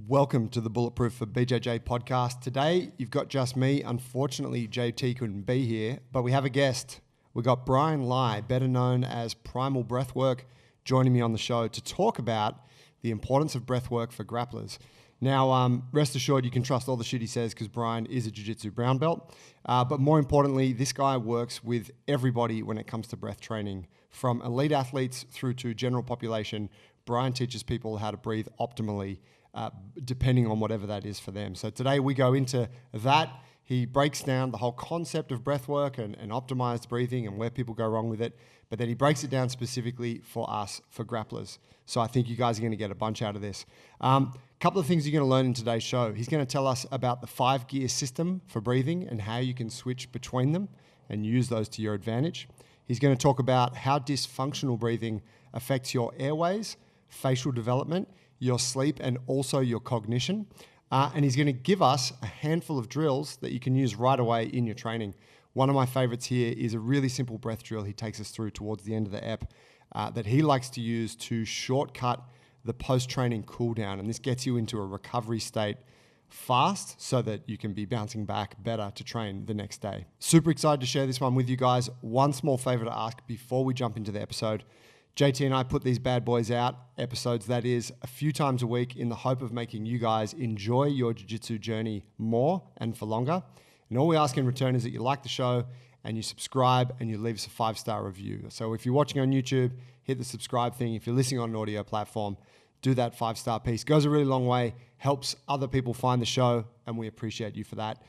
Welcome to the Bulletproof for BJJ podcast. Today, you've got just me. Unfortunately, JT couldn't be here, but we have a guest. We got Brian Lai, better known as Primal Breathwork, joining me on the show to talk about the importance of breathwork for grapplers. Now, rest assured, you can trust all the shit he says because Brian is a jiu-jitsu brown belt. But more importantly, this guy works with everybody when it comes to breath training. From elite athletes through to general population, Brian teaches people how to breathe optimally, depending on whatever that is for them. So today we go into that. He breaks down the whole concept of breath work and optimized breathing and where people go wrong with it. But then he breaks it down specifically for us, for grapplers. So I think you guys are going to get a bunch out of this. Couple of things you're going to learn in today's show. He's going to tell us about the 5-gear system for breathing and how you can switch between them and use those to your advantage. He's going to talk about how dysfunctional breathing affects your airways, facial development, your sleep, and also your cognition. And he's going to give us a handful of drills that you can use right away in your training. One of my favorites here is a really simple breath drill he takes us through towards the end of the ep that he likes to use to shortcut the post-training cool down. And this gets you into a recovery state fast so that you can be bouncing back better to train the next day. Super excited to share this one with you guys. One small favor to ask before we jump into the episode. JT and I put these bad boys out, episodes that is, a few times a week in the hope of making you guys enjoy your jiu-jitsu journey more and for longer. And all we ask in return is that you like the show and you subscribe and you leave us a 5-star review. So if you're watching on YouTube, hit the subscribe thing. If you're listening on an audio platform, do that 5-star piece. Goes a really long way, helps other people find the show, and we appreciate you for that.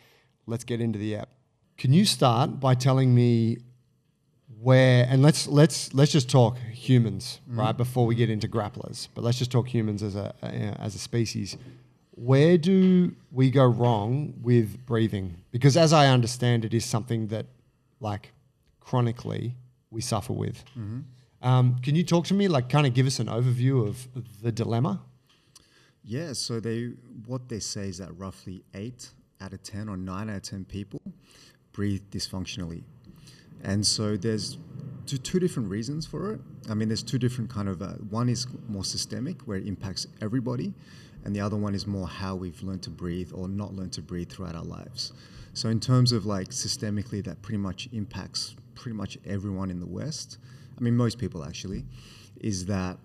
Let's get into the app. Can you start by telling me where, and let's just talk humans, right, before we get into grapplers, but let's just talk humans as a species. Where do we go wrong with breathing? Because as I understand, it is something that, like, chronically we suffer with. Can you talk to me, like, kind of give us an overview of the dilemma? Yeah, so what they say is that roughly 8 out of 10 or 9 out of 10 people breathe dysfunctionally. And so there's two different reasons for it. I mean, there's two different kind of, one is more systemic where it impacts everybody. And the other one is more how we've learned to breathe or not learned to breathe throughout our lives. So in terms of like systemically, that pretty much impacts pretty much everyone in the West. I mean, most people actually, is that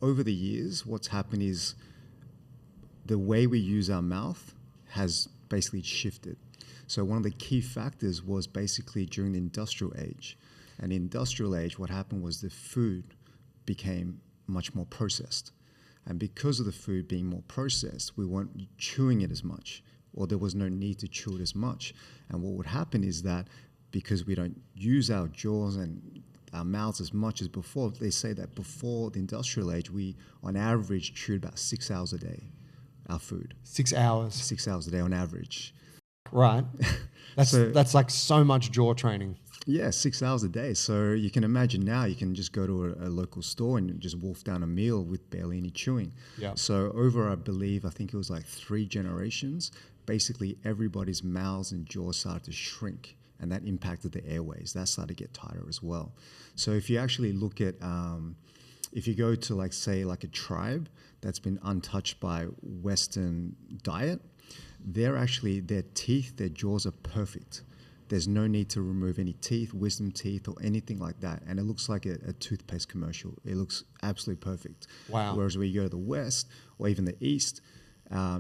over the years, what's happened is the way we use our mouth has basically shifted. So one of the key factors was basically during the industrial age. And the industrial age, what happened was the food became much more processed. And because of the food being more processed, we weren't chewing it as much, or there was no need to chew it as much. And what would happen is that because we don't use our jaws and our mouths as much as before, they say that before the industrial age, we on average chewed about 6 hours a day, our food. 6 hours? 6 hours a day on average. Right. That's like so much jaw training. Yeah, 6 hours a day. So you can imagine now you can just go to a local store and just wolf down a meal with barely any chewing. Yeah. So over, I think it was like 3 generations, basically everybody's mouths and jaws started to shrink, and that impacted the airways. That started to get tighter as well. So if you actually look at, if you go to like, say, like a tribe that's been untouched by Western diet, their teeth, their jaws are perfect. There's no need to remove any teeth, wisdom teeth, or anything like that. And it looks like a toothpaste commercial. It looks absolutely perfect. Wow. Whereas when you go to the West or even the East,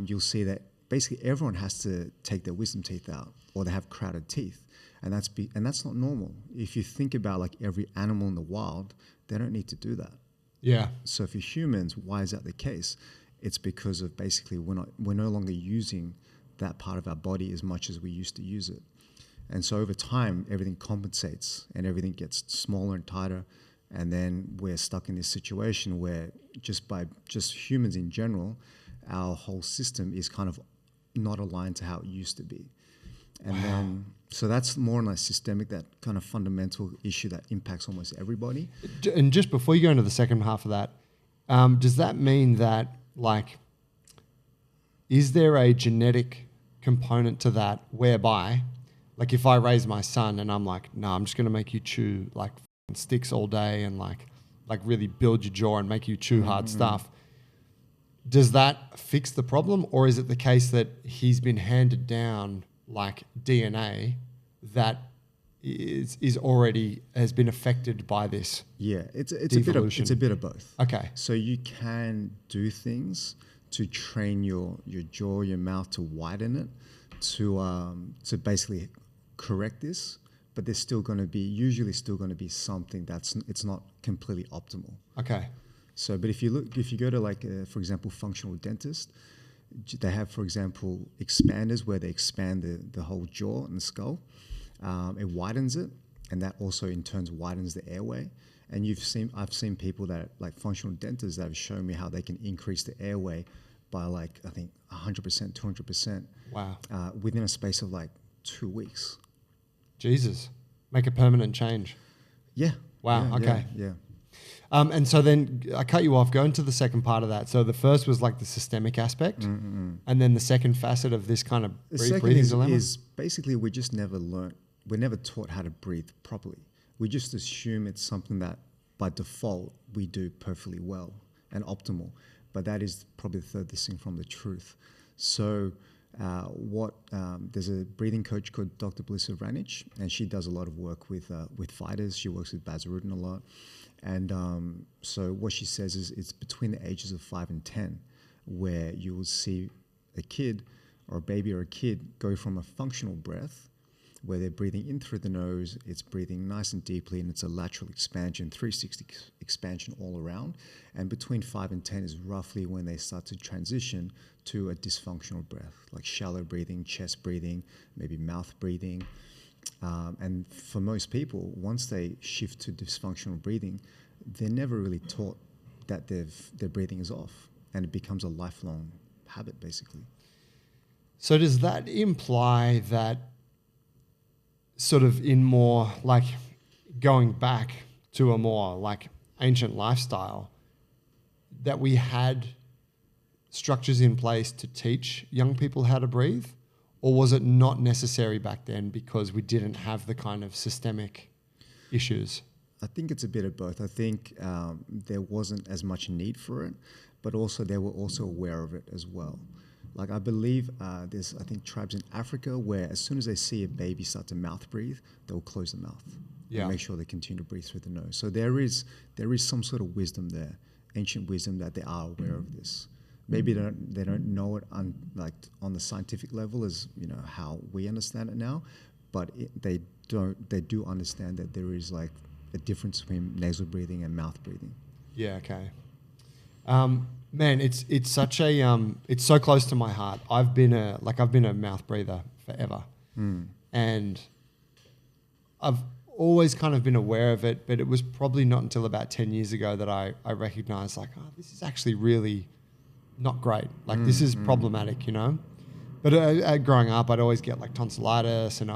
you'll see that basically everyone has to take their wisdom teeth out, or they have crowded teeth. And that's not normal. If you think about like every animal in the wild, they don't need to do that. Yeah. So for humans, why is that the case? It's because of basically we're no longer using that part of our body as much as we used to use it. And so over time, everything compensates and everything gets smaller and tighter. And then we're stuck in this situation where just humans in general, our whole system is kind of not aligned to how it used to be. And then, so that's more on a systemic, that kind of fundamental issue that impacts almost everybody. And just before you go into the second half of that, does that mean that, like, is there a genetic component to that whereby, like, if I raise my son and I'm like, no, I'm just going to make you chew like sticks all day and like really build your jaw and make you chew hard stuff, does that fix the problem, or is it the case that he's been handed down like DNA that is already has been affected by this? Yeah, it's a bit of both. Okay. So you can do things to train your jaw, your mouth to widen it, to basically correct this. But there's usually still going to be something it's not completely optimal. Okay. So, but if you go to like, for example, functional dentist, they have, for example, expanders where they expand the whole jaw and the skull. It widens it, and that also in turn widens the airway. And I've seen people that like functional dentists that have shown me how they can increase the airway by like, I think 100%, 200%. Wow. Within a space of like 2 weeks. Jesus. Make a permanent change. Yeah. Wow. Yeah, okay. Yeah. And so then I cut you off. Go into the second part of that. So the first was like the systemic aspect, and then the second facet of this kind of breathing dilemma is basically we just never learned. We're never taught how to breathe properly. We just assume it's something that by default we do perfectly well and optimal. But that is probably the furthest thing from the truth. So there's a breathing coach called Dr. Blissa Vranic, and she does a lot of work with fighters. She works with Baz Rutten a lot. And so what she says is it's between the ages of 5 and 10 where you will see a kid or a baby or a kid go from a functional breath where they're breathing in through the nose, it's breathing nice and deeply, and it's a lateral expansion, 360 expansion all around. And between 5 and 10 is roughly when they start to transition to a dysfunctional breath, like shallow breathing, chest breathing, maybe mouth breathing. And for most people, once they shift to dysfunctional breathing, they're never really taught that their breathing is off, and it becomes a lifelong habit, basically. So does that imply that sort of in more like going back to a more like ancient lifestyle, that we had structures in place to teach young people how to breathe? Or was it not necessary back then because we didn't have the kind of systemic issues? I think it's a bit of both. I think there wasn't as much need for it, but also they were also aware of it as well. Like I believe there's, I think, tribes in Africa where as soon as they see a baby start to mouth breathe, they'll close the mouth and make sure they continue to breathe through the nose. So there is some sort of wisdom there, ancient wisdom, that they are aware of this. Maybe they don't know it on the scientific level as how we understand it now, but they do understand that there is like a difference between nasal breathing and mouth breathing. Yeah. Okay. Man, it's such a it's so close to my heart. I've been a mouth breather forever, and I've always kind of been aware of it, but it was probably not until about 10 years ago that I recognized like, oh, this is actually really not great. Like this is problematic, But growing up, I'd always get like tonsillitis and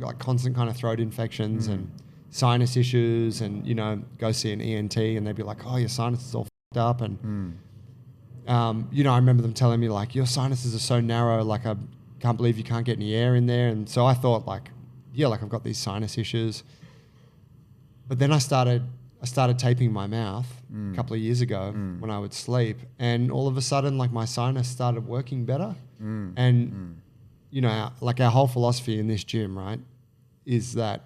like constant kind of throat infections and sinus issues, and go see an ENT, and they'd be like, "Oh, your sinus is all f***ed up," and I remember them telling me like, "Your sinuses are so narrow, like I can't believe you can't get any air in there." And so I thought like, yeah, like I've got these sinus issues. But then I started taping my mouth a couple of years ago when I would sleep, and all of a sudden like my sinus started working better. And like our whole philosophy in this gym, right, is that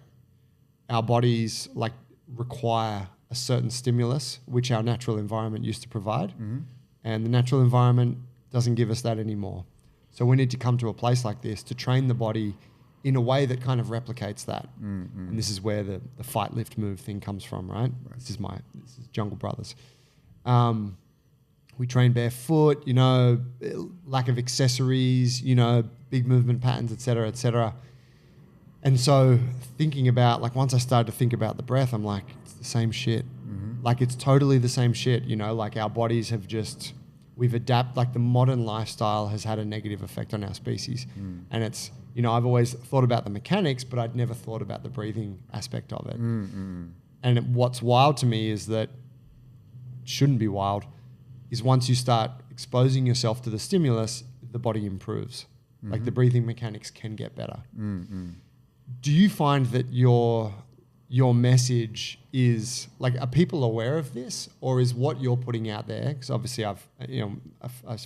our bodies like require a certain stimulus which our natural environment used to provide, and the natural environment doesn't give us that anymore. So we need to come to a place like this to train the body in a way that kind of replicates that. And this is where the fight, lift, move thing comes from, right? This is Jungle Brothers. We train barefoot, lack of accessories, big movement patterns, et cetera, et cetera. And so thinking about, like, once I started to think about the breath, I'm like, it's the same shit. Like, it's totally the same shit, like our bodies have we've adapted, like the modern lifestyle has had a negative effect on our species. And it's, I've always thought about the mechanics, but I'd never thought about the breathing aspect of it. And what's wild to me is that, shouldn't be wild, is once you start exposing yourself to the stimulus, the body improves. Like the breathing mechanics can get better. Do you find that your your message is like, are people aware of this, or is what you're putting out there? Because obviously I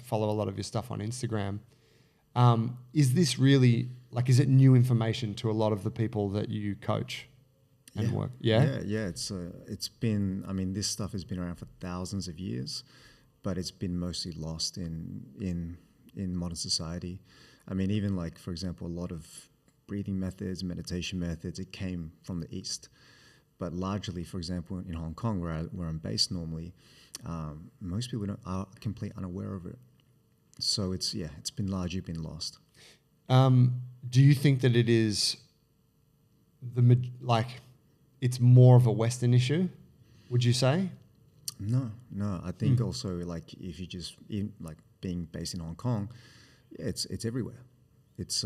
follow a lot of your stuff on Instagram. Is this really like, is it new information to a lot of the people that you coach and work? Yeah. It's been, I mean, this stuff has been around for thousands of years, but it's been mostly lost in modern society. I mean, even like, for example, a lot of breathing methods, meditation methods, it came from the East. But largely, for example, in Hong Kong, where I'm based normally, most people are completely unaware of it. So it's been largely been lost. Do you think that it is it's more of a Western issue? Would you say? No. I think also like if you just being based in Hong Kong, it's everywhere. It's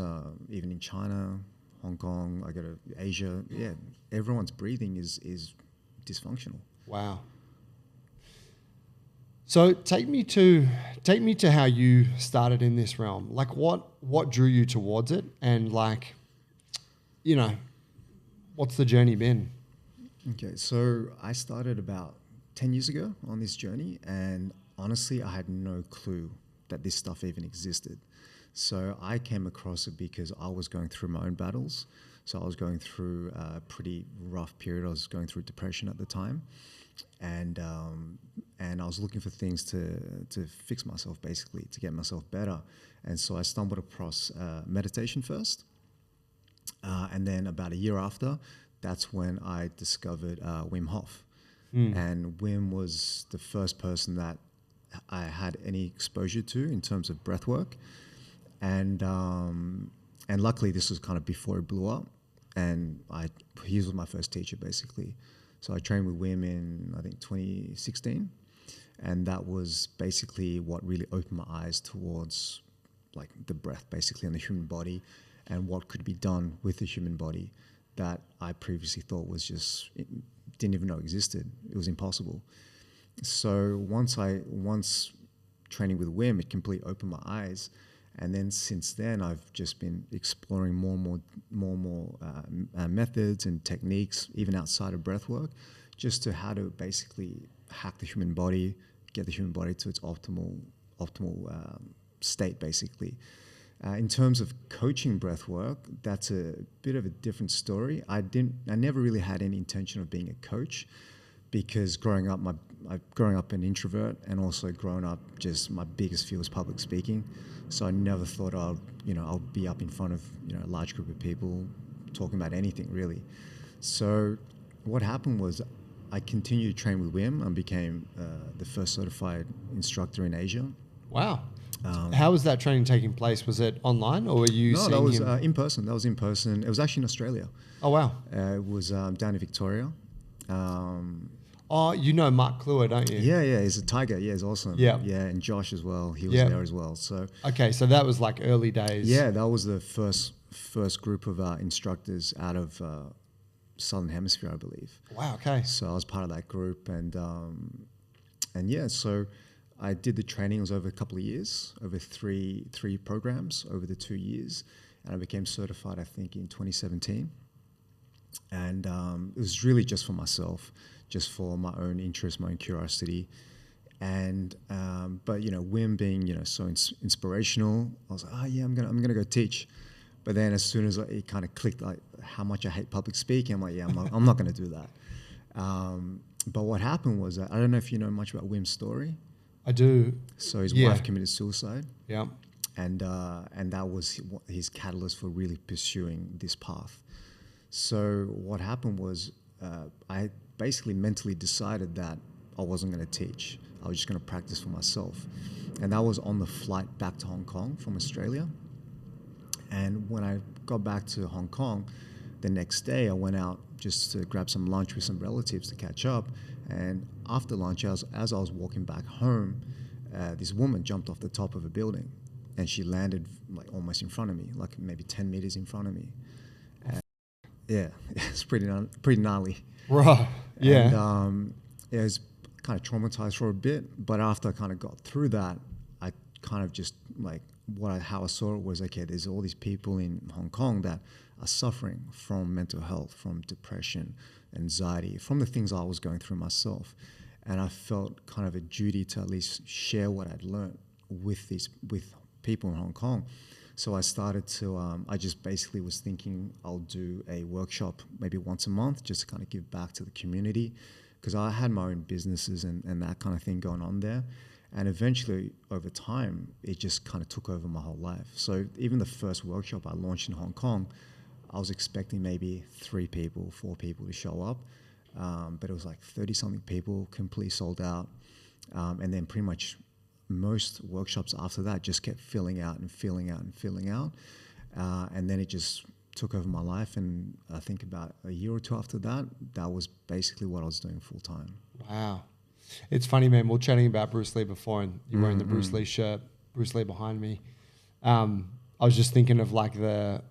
even in China, Hong Kong. I go to Asia. Yeah, everyone's breathing is dysfunctional. Wow. So take me to how you started in this realm. Like what drew you towards it, and like, you know, what's the journey been? Okay, so I started about 10 years ago on this journey, and honestly, I had no clue that this stuff even existed. So I came across it because I was going through my own battles. So I was going through a pretty rough period. I was going through depression at the time, and I was looking for things to fix myself, basically, to get myself better. And so I stumbled across meditation first, and then about a year after, that's when I discovered Wim Hof. And Wim was the first person that I had any exposure to in terms of breath work. And luckily this was kind of before it blew up, and he was my first teacher basically. So I trained with Wim in, I think, 2016, and that was basically what really opened my eyes towards like the breath basically and the human body, and what could be done with the human body that I previously thought was didn't even know existed. It was impossible. So once training with Wim, it completely opened my eyes. And then since then, I've just been exploring more and more methods and techniques, even outside of breath work, just to how to basically hack the human body, get the human body to its optimal state, basically. In terms of coaching breath work, that's a bit of a different story. I never really had any intention of being a coach, because growing up an introvert, and also growing up, just my biggest fear was public speaking. So I never thought I'll be up in front of a large group of people talking about anything really. So what happened was I continued to train with Wim and became the first certified instructor in Asia. Wow. How was that training taking place? Was it online, or were you seeing him? No, that was in person. That was in person. It was actually in Australia. Oh, wow. It was down in Victoria. Oh, you know Mark Kluwer, don't you? Yeah, he's a tiger. Yeah, he's awesome. Yeah. Yeah, and Josh as well. He was there as well. So okay, so that was like early days. Yeah, that was the first group of instructors out of Southern Hemisphere, I believe. Wow. Okay. So I was part of that group, and yeah, so I did the training. It was over a couple of years, over three programs over the 2 years, and I became certified, I think, in 2017. And it was really just for myself, just for my own interest, my own curiosity. And but Wim being so inspirational, I was like, oh yeah, I'm gonna go teach. But then as soon as it kind of clicked, like how much I hate public speaking, I'm like, yeah, I'm not gonna do that. But what happened was, I don't know if you know much about Wim's story. I do. So his wife committed suicide. Yeah. And that was his catalyst for really pursuing this path. So what happened was, I basically mentally decided that I wasn't going to teach. I was just going to practice for myself. And that was on the flight back to Hong Kong from Australia. And when I got back to Hong Kong, the next day I went out just to grab some lunch with some relatives to catch up. And after lunch, as I was walking back home, this woman jumped off the top of a building, and she landed like almost in front of me, like maybe 10 meters in front of me. Yeah, it's pretty gnarly. Right. Yeah. And it was kind of traumatized for a bit, but after I kind of got through that, I kind of just like how I saw it was, okay, there's all these people in Hong Kong that are suffering from mental health, from depression, anxiety, from the things I was going through myself. And I felt kind of a duty to at least share what I'd learned with people in Hong Kong. So I started to, I just basically was thinking I'll do a workshop maybe once a month just to kind of give back to the community, because I had my own businesses and that kind of thing going on there. And eventually, over time, it just kind of took over my whole life. So even the first workshop I launched in Hong Kong, I was expecting maybe 3 people, 4 people to show up. But it was like 30-something people, completely sold out. And then pretty much most workshops after that just kept filling out. And then it just took over my life. And I think about a year or 2 after that, that was basically what I was doing full time. Wow. It's funny, man. We were chatting about Bruce Lee before, and you're wearing the Bruce Lee shirt, Bruce Lee behind me. I was just thinking of like the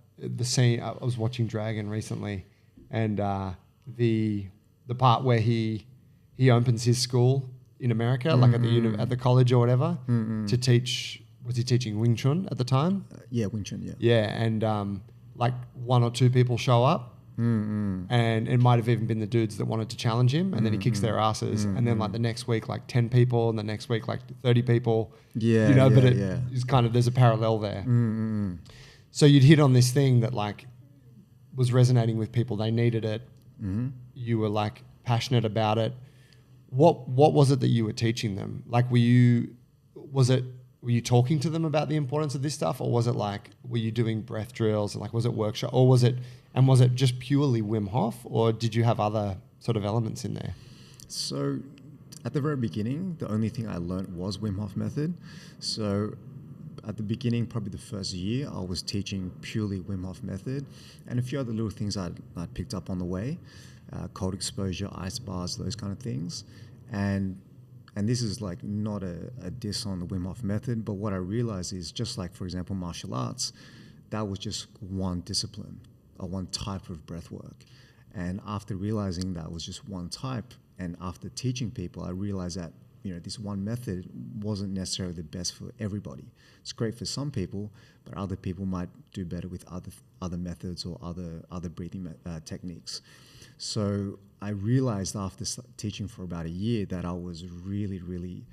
scene. I was watching Dragon recently, and the part where he opens his school in America, like at the college or whatever, to teach. Was he teaching Wing Chun at the time? Yeah, Wing Chun. Yeah. Yeah, and like 1 or 2 people show up. And it might have even been the dudes that wanted to challenge him, and then he kicks their asses, and then like the next week like 10 people, and the next week like 30 people. Yeah, you know, yeah, but yeah. it's kind of, there's a parallel there. So you'd hit on this thing that like was resonating with people. They needed it. You were like passionate about it. What was it that you were teaching them? Like, were you talking to them about the importance of this stuff, or was it like, were you doing breath drills? Like, was it workshop, or was it just purely Wim Hof, or did you have other sort of elements in there? So at the very beginning, the only thing I learned was Wim Hof method. So at the beginning, probably the first year, I was teaching purely Wim Hof method, and a few other little things I picked up on the way, cold exposure, ice baths, those kind of things. And this is like not a diss on the Wim Hof method, but what I realized is, just like, for example, martial arts, that was just one discipline or one type of breath work. And after realizing that was just one type, and after teaching people, I realized that, you know, this one method wasn't necessarily the best for everybody. It's great for some people, but other people might do better with other methods or other breathing techniques. So I realized after teaching for about a year that I was really,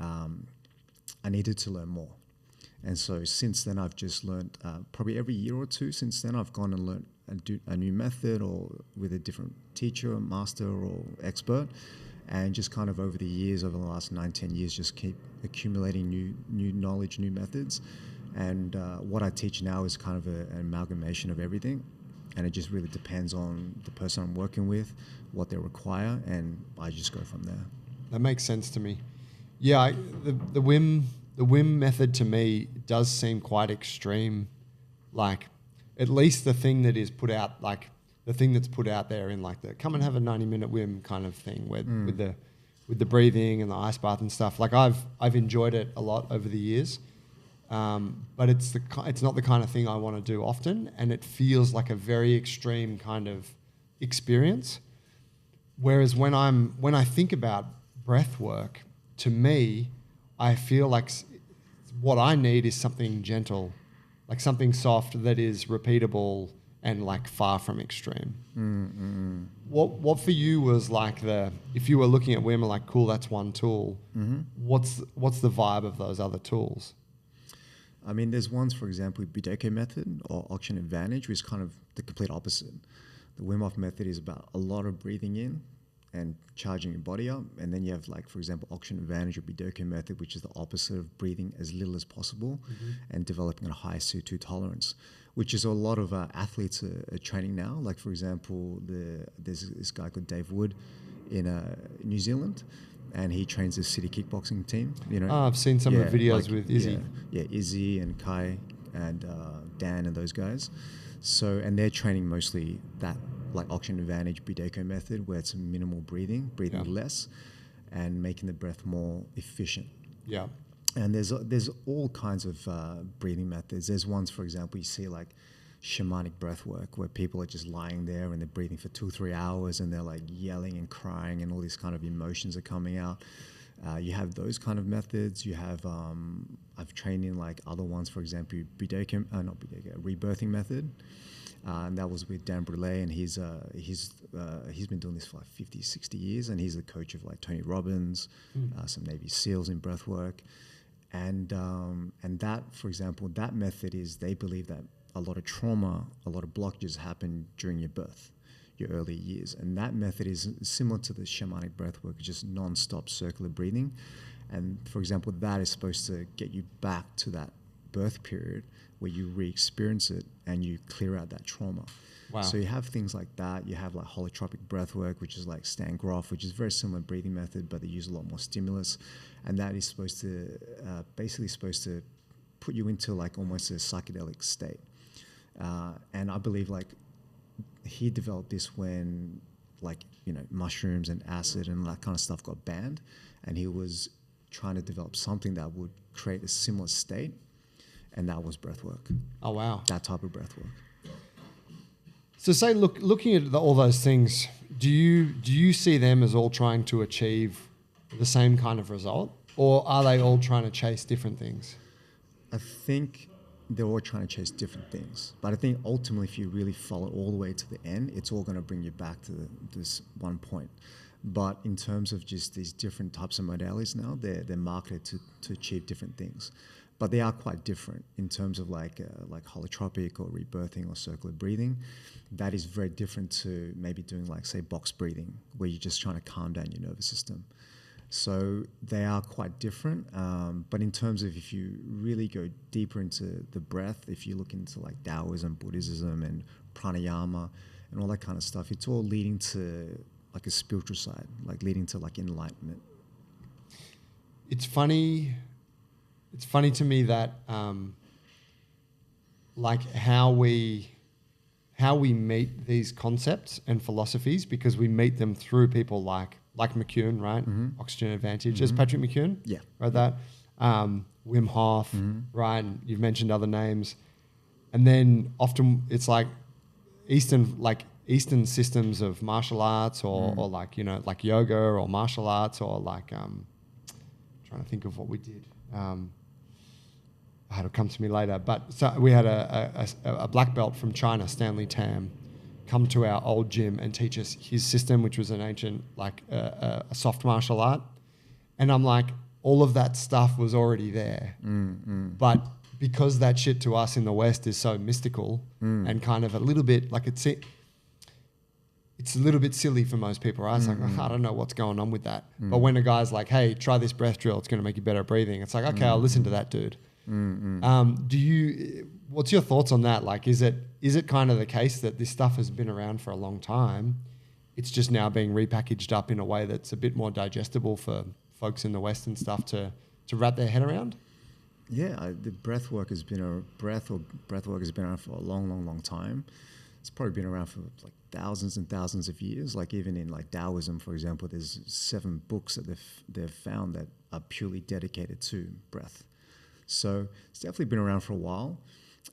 I needed to learn more. And so since then, I've just learned, probably every year or 2 since then, I've gone and learned a new method, or with a different teacher, master, or expert. And just kind of over the years, over the last 9-10 years, just keep accumulating new knowledge, new methods. And what I teach now is kind of an amalgamation of everything. And it just really depends on the person I'm working with, what they require, and I just go from there. That makes sense to me. Yeah, the Wim method to me does seem quite extreme. Like, at least the thing that is put out, like the thing that's put out there in like the come and have a 90-minute Wim kind of thing, where with the breathing and the ice bath and stuff. Like, I've enjoyed it a lot over the years. But it's not the kind of thing I want to do often, and it feels like a very extreme kind of experience. Whereas when I think about breath work, to me, I feel like what I need is something gentle, like something soft that is repeatable and like far from extreme. What for you was like if you were looking at Wim, like, cool, that's one tool. What's the vibe of those other tools? I mean, there's ones, for example, Bideko method or Oxygen Advantage, which is kind of the complete opposite. The Wim Hof method is about a lot of breathing in and charging your body up. And then you have, like, for example, Oxygen Advantage or Bideko method, which is the opposite of breathing as little as possible and developing a high CO2 tolerance, which is a lot of athletes are training now. Like, for example, there's this guy called Dave Wood in New Zealand, and he trains the city kickboxing team. You know, I've seen some of the videos with Izzy. Yeah, Izzy and Kai and Dan and those guys. So, and they're training mostly that, like, Oxygen Advantage, Bideko method, where it's minimal breathing less, and making the breath more efficient. Yeah. And there's all kinds of breathing methods. There's ones, for example, you see like shamanic breath work, where people are just lying there and they're breathing for 2-3 hours and they're like yelling and crying and all these kind of emotions are coming out. You have those kind of methods. You have I've trained in like other ones, for example, rebirthing method. And that was with Dan Brule, and he's been doing this for like 50, 60 years, and he's the coach of like Tony Robbins, some Navy SEALs in breathwork. And that, for example, that method is, they believe that a lot of trauma, a lot of blockages happen during your birth, your early years. And that method is similar to the shamanic breathwork, just non-stop circular breathing. And for example, that is supposed to get you back to that birth period where you re-experience it and you clear out that trauma. Wow. So you have things like that. You have like holotropic breathwork, which is like Stan Grof, which is very similar breathing method, but they use a lot more stimulus. And that is supposed to, basically supposed to put you into like almost a psychedelic state. And I believe like he developed this when like, mushrooms and acid and that kind of stuff got banned. And he was trying to develop something that would create a similar state. And that was breathwork. Oh, wow. That type of breathwork. So say, looking at all those things, do you see them as all trying to achieve the same kind of result? Or are they all trying to chase different things? I think they're all trying to chase different things. But I think ultimately, if you really follow all the way to the end, it's all going to bring you back to this one point. But in terms of just these different types of modalities now, they're marketed to achieve different things. But they are quite different in terms of like holotropic or rebirthing or circular breathing. That is very different to maybe doing like, say, box breathing, where you're just trying to calm down your nervous system. So they are quite different. But in terms of if you really go deeper into the breath, if you look into like Taoism, Buddhism and pranayama and all that kind of stuff, it's all leading to like a spiritual side, like leading to like enlightenment. It's funny to me that like how we meet these concepts and philosophies, because we meet them through people like McEwen, right? Mm-hmm. Oxygen Advantage. There's Patrick McEwen. Yeah. Right. That Wim Hof, right? And you've mentioned other names. And then often it's like Eastern systems of martial arts or like, like yoga or martial arts or like, trying to think of what we did. It'll come to me later. But so we had a black belt from China, Stanley Tam, come to our old gym and teach us his system, which was an ancient, like a soft martial art. And I'm like, all of that stuff was already there. But because that shit to us in the West is so mystical and kind of a little bit like it's a little bit silly for most people, right? It's like, I don't know what's going on with that. But when a guy's like, hey, try this breath drill, it's going to make you better at breathing. It's like, okay, I'll listen to that dude. What's your thoughts on that? Like, is it kind of the case that this stuff has been around for a long time? It's just now being repackaged up in a way that's a bit more digestible for folks in the West and stuff to wrap their head around? Yeah, the breathwork has been around for a long time. It's probably been around for like thousands and thousands of years. Like even in like Taoism, for example, there's 7 books that they've found that are purely dedicated to breath. So it's definitely been around for a while.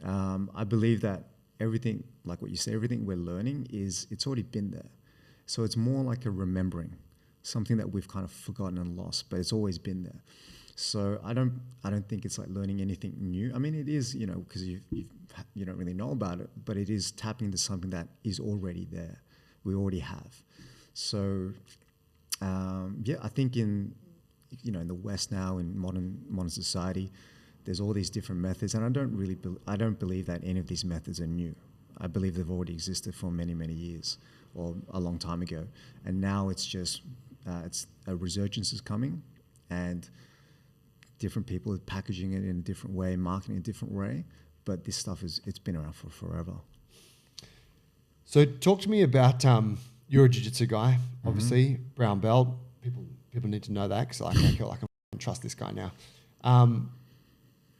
I believe that everything, like what you say, everything we're learning it's already been there. So it's more like a remembering, something that we've kind of forgotten and lost, but it's always been there. So I don't think it's like learning anything new. I mean, it is, because you don't really know about it, but it is tapping into something that is already there. We already have. So I think in the West now, in modern society, there's all these different methods, and I don't believe that any of these methods are new. I believe they've already existed for many, many years, or a long time ago, and now it's just it's a resurgence is coming, and different people are packaging it in a different way, marketing in a different way, but this stuff it's been around for forever. So talk to me about you're a jiu-jitsu guy, obviously, brown belt. People need to know that because I can trust this guy now.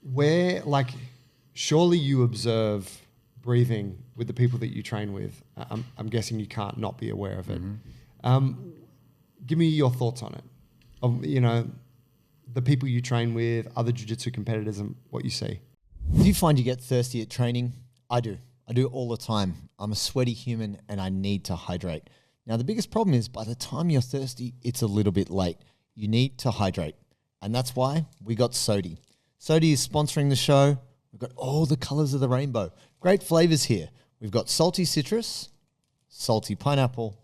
Where, like, surely you observe breathing with the people that you train with. I'm guessing you can't not be aware of it. Give me your thoughts on it. Of the people you train with, other jiu-jitsu competitors, and what you see. Do you find you get thirsty at training? I do. I do all the time. I'm a sweaty human and I need to hydrate. Now, the biggest problem is by the time you're thirsty, it's a little bit late. you need to hydrate. And that's why we got Sodi. Sodi is sponsoring the show. We've got all the colors of the rainbow. Great flavors here. We've got salty citrus, salty pineapple,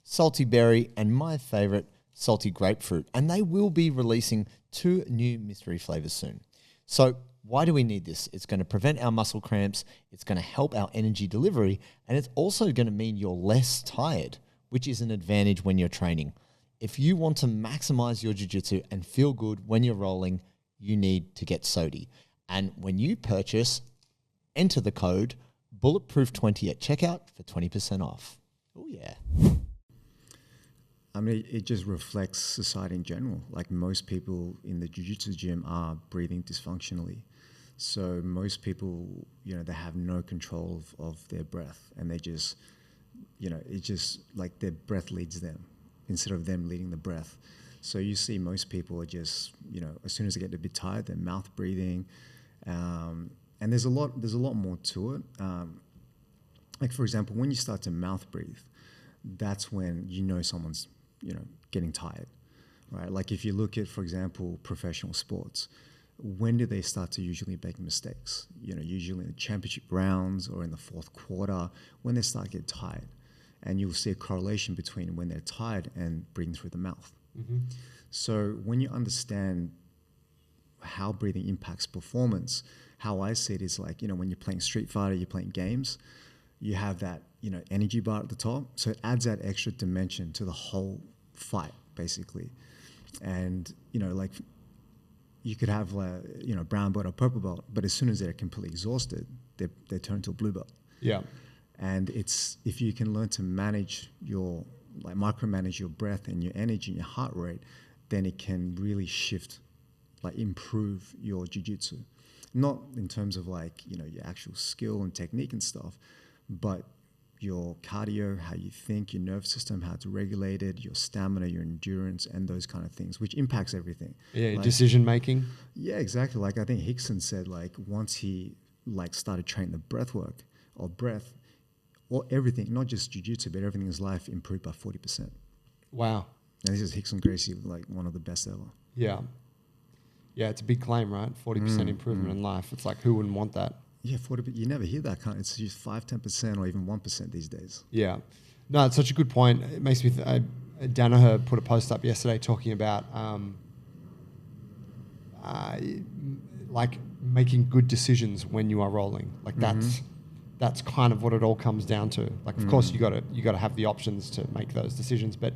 salty berry, and my favorite, salty grapefruit. And they will be releasing 2 new mystery flavors soon. So why do we need this? It's going to prevent our muscle cramps. It's going to help our energy delivery. And it's also going to mean you're less tired, which is an advantage when you're training. If you want to maximize your jiu-jitsu and feel good when you're rolling, you need to get Sodi. And when you purchase, enter the code Bulletproof20 at checkout for 20% off. Oh, yeah. I mean, it just reflects society in general. Like most people in the jiu-jitsu gym are breathing dysfunctionally. So most people, they have no control of their breath, and they just, it's just like their breath leads them instead of them leading the breath. So you see most people are just, as soon as they get a bit tired, they're mouth breathing. And there's a lot more to it. Like for example, when you start to mouth breathe, that's when someone's, getting tired, right? Like if you look at, for example, professional sports, when do they start to usually make mistakes? Usually in the championship rounds or in the fourth quarter, when they start to get tired. And you'll see a correlation between when they're tired and breathing through the mouth. Mm-hmm. So when you understand how breathing impacts performance, how I see it is like, when you're playing Street Fighter, you're playing games, you have that, energy bar at the top. So it adds that extra dimension to the whole fight, basically. And, like you could have, brown belt or purple belt, but as soon as they're completely exhausted, they turn to a blue belt. Yeah. And if you can learn to manage micromanage your breath and your energy and your heart rate, then it can really shift, improve your jiu-jitsu. Not in terms of your actual skill and technique and stuff, but your cardio, how you think, your nervous system, how to regulate it, your stamina, your endurance, and those kind of things, which impacts everything. Yeah, decision making. Yeah, exactly. Like I think Hickson said, once he started training the breath work or breath, or everything, not just jiu-jitsu, but everything in his life improved by 40%. Wow. And this is Rickson Gracie, one of the best ever. Yeah. Yeah, it's a big claim, right? 40% improvement in life. It's like, who wouldn't want that? Yeah, 40%. You never hear that kind. It's just 5, 10% or even 1% these days. Yeah. No, it's such a good point. It makes me Danaher put a post up yesterday talking about making good decisions when you are rolling. That's kind of what it all comes down to. Of course, you got to have the options to make those decisions, but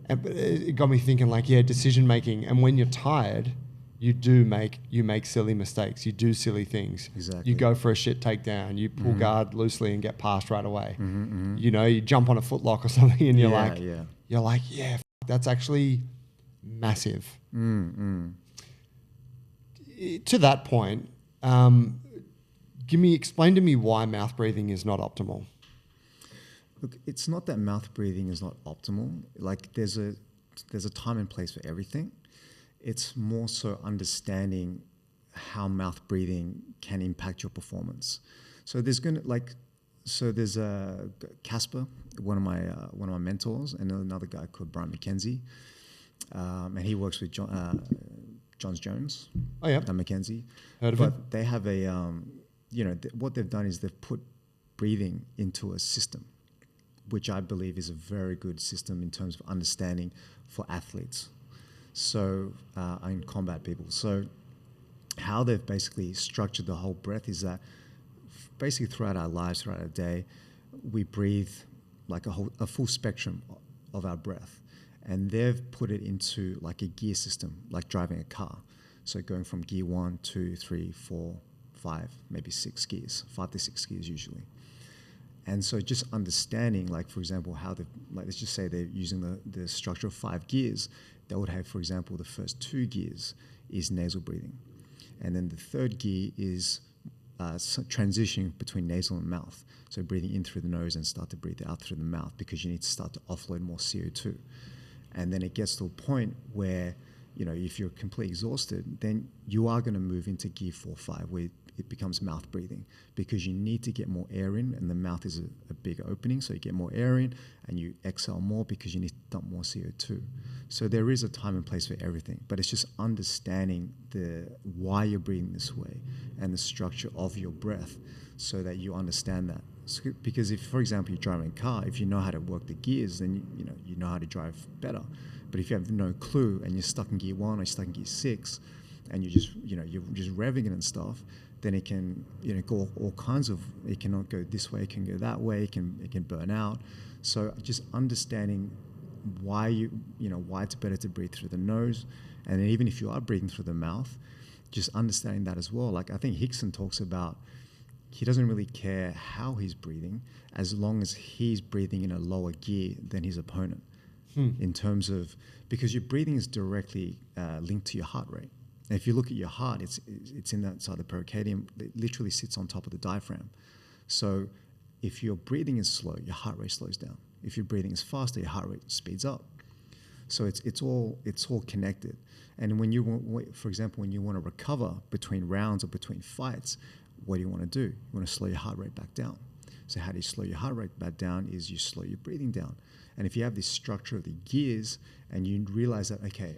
it got me thinking. Decision making, and when you're tired, you make silly mistakes. You do silly things. Exactly. You go for a shit takedown. You pull guard loosely and get passed right away. You jump on a footlock or something, and you're like, that's actually massive. To that point, explain to me why mouth breathing is not optimal. Look, it's not that mouth breathing is not optimal. There's a time and place for everything. It's more so understanding how mouth breathing can impact your performance. So there's Casper, one of my mentors, and another guy called Brian McKenzie, and he works with Johns Jones. Oh yeah, and McKenzie. Heard of him? But they have what they've done is they've put breathing into a system, which I believe is a very good system in terms of understanding for athletes. So, and combat people. So how they've basically structured the whole breath is that basically throughout our lives, throughout our day, we breathe a full spectrum of our breath. And they've put it into a gear system, like driving a car. So going from gear 1, 2, 3, 4, 5, maybe 6 gears, 5 to 6 gears usually. And so just understanding, for example, how let's just say they're using the structure of 5 gears, they would have, for example, the first 2 gears is nasal breathing. And then the third gear is transitioning between nasal and mouth. So breathing in through the nose and start to breathe out through the mouth because you need to start to offload more CO2. And then it gets to a point where if you're completely exhausted, then you are going to move into gear 4, 5, where it becomes mouth breathing, because you need to get more air in, and the mouth is a big opening, so you get more air in and you exhale more because you need to dump more CO2. So there is a time and place for everything, but it's just understanding why you're breathing this way and the structure of your breath, so that you understand that. So, because if, for example, you're driving a car, if you know how to work the gears, then you know how to drive better. But if you have no clue and you're stuck in gear 1 or you're stuck in gear 6, and you're just revving it and stuff, then it can go all kinds of. It cannot go this way. It can go that way. It can burn out. So just understanding why why it's better to breathe through the nose, and then even if you are breathing through the mouth, just understanding that as well. Like I think Hickson talks about, he doesn't really care how he's breathing as long as he's breathing in a lower gear than his opponent. In terms of, because your breathing is directly linked to your heart rate. And if you look at your heart, it's in that side of the pericardium. It literally sits on top of the diaphragm. So if your breathing is slow, your heart rate slows down. If your breathing is faster, your heart rate speeds up. So it's all connected. And when for example, when you want to recover between rounds or between fights, what do you want to do? You want to slow your heart rate back down. So how do you slow your heart rate back down? Is you slow your breathing down. And if you have this structure of the gears and you realize that, okay,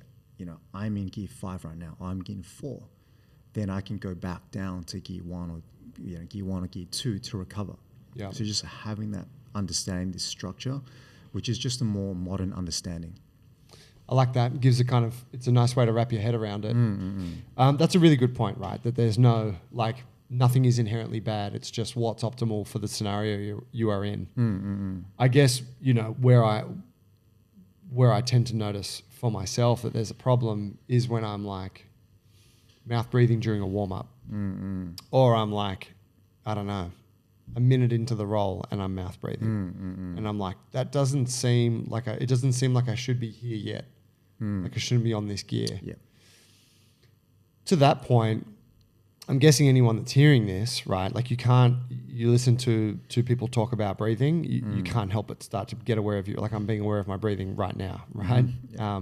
I'm in gear 5 right now, I'm gear 4, then I can go back down to gear 1 or gear 1 or gear 2 to recover. Yeah. So just having that understanding, this structure, which is just a more modern understanding. I like that. It gives it's a nice way to wrap your head around it. That's a really good point, right? That there's nothing is inherently bad. It's just what's optimal for the scenario you are in. I guess, where I tend to notice for myself that there's a problem is when I'm mouth breathing during a warm up, or I'm I don't know, a minute into the roll and I'm mouth breathing, and I'm that doesn't seem it doesn't seem like I should be here yet. Like I shouldn't be on this gear. Yeah. To that point, I'm guessing anyone that's hearing this, right? You listen to people talk about breathing, you can't help but start to get aware of I'm being aware of my breathing right now, right? Yeah.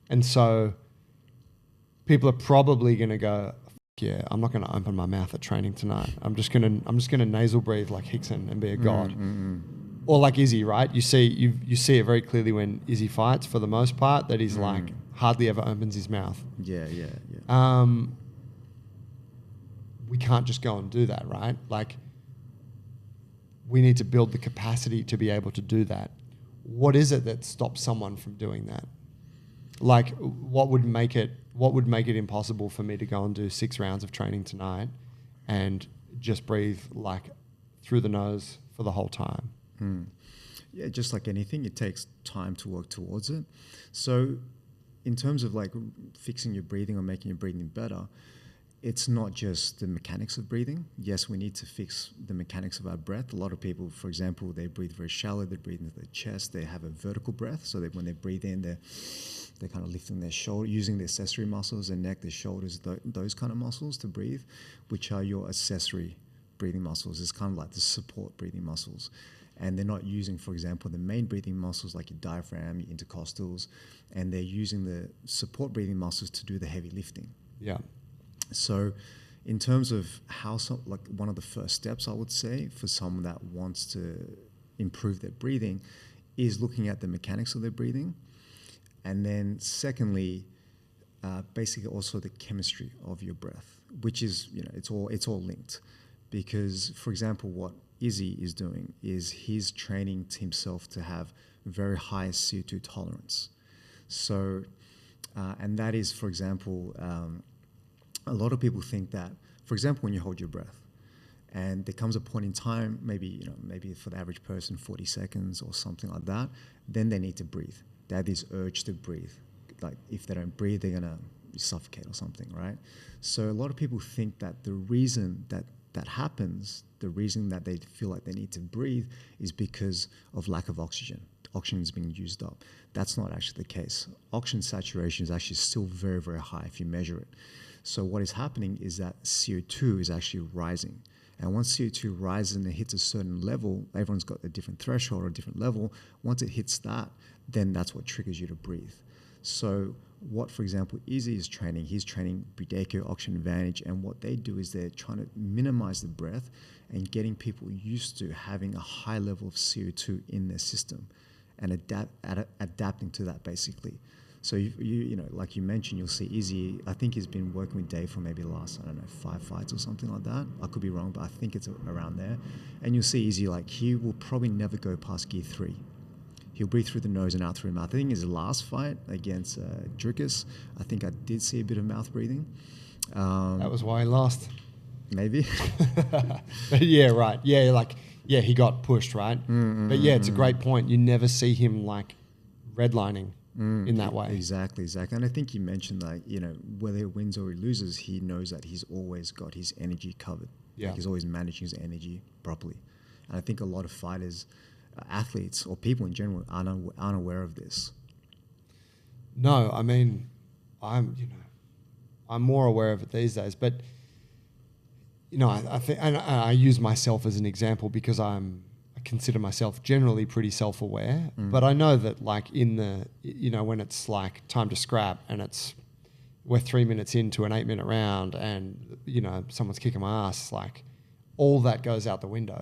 And so people are probably going to go, yeah, I'm not going to open my mouth at training tonight. I'm just going to nasal breathe like Hickson and be a god. Or like Izzy, right? You see it very clearly when Izzy fights, for the most part, that he's hardly ever opens his mouth. Yeah. We can't just go and do that, right? We need to build the capacity to be able to do that. What is it that stops someone from doing that? What would make it impossible for me to go and do 6 rounds of training tonight and just breathe through the nose for the whole time? Yeah, just like anything, it takes time to work towards it. So in terms of fixing your breathing or making your breathing better, it's not just the mechanics of breathing. Yes, we need to fix the mechanics of our breath. A lot of people, for example, they breathe very shallow, they breathe into their chest, they have a vertical breath, so that when they breathe in, they're kind of lifting their shoulder, using their accessory muscles, their neck, their shoulders, those kind of muscles to breathe, which are your accessory breathing muscles. It's kind of like the support breathing muscles. And they're not using, for example, the main breathing muscles like your diaphragm, your intercostals, and they're using the support breathing muscles to do the heavy lifting. Yeah. So in terms of one of the first steps I would say for someone that wants to improve their breathing is looking at the mechanics of their breathing. And then secondly, basically also the chemistry of your breath, which is, it's all linked. Because, for example, what Izzy is doing is he's training himself to have very high CO2 tolerance. So, and that is, for example, a lot of people think that, for example, when you hold your breath, and there comes a point in time, maybe for the average person, 40 seconds or something like that, then they need to breathe. They have this urge to breathe. If they don't breathe, they're gonna suffocate or something, right? So a lot of people think that the reason that happens, the reason that they feel like they need to breathe is because of lack of oxygen. Oxygen is being used up. That's not actually the case. Oxygen saturation is actually still very, very high if you measure it. So what is happening is that CO2 is actually rising. And once CO2 rises and it hits a certain level, everyone's got a different threshold or a different level. Once it hits that, then that's what triggers you to breathe. So what, for example, Izzy is training, he's training Budeco Oxygen Advantage, and what they do is they're trying to minimize the breath and getting people used to having a high level of CO2 in their system and adapting to that basically. So you know, like you mentioned, you'll see Izzy, I think he's been working with Dave for maybe the last, I don't know, 5 fights or something like that. I could be wrong, but I think it's around there. And you'll see Izzy, like, he will probably never go past gear 3. He'll breathe through the nose and out through the mouth. I think his last fight against Dricus, I think I did see a bit of mouth breathing. That was why he lost. Maybe. Yeah, right. Yeah, like, yeah, he got pushed, right? But yeah, it's a great point. You never see him like redlining in that way. Exactly. And I think you mentioned that, you know, whether he wins or he loses, he knows that he's always got his energy covered. Yeah. Like he's always managing his energy properly. And I think a lot of fighters, athletes, or people in general aren't aware of this. No, I mean, I'm more aware of it these days, but you know, I think, and I use myself as an example because I consider myself generally pretty self-aware, but I know that like in the, you know, when it's like time to scrap and we're 3 minutes into an 8-minute round and, you know, someone's kicking my ass, like all that goes out the window.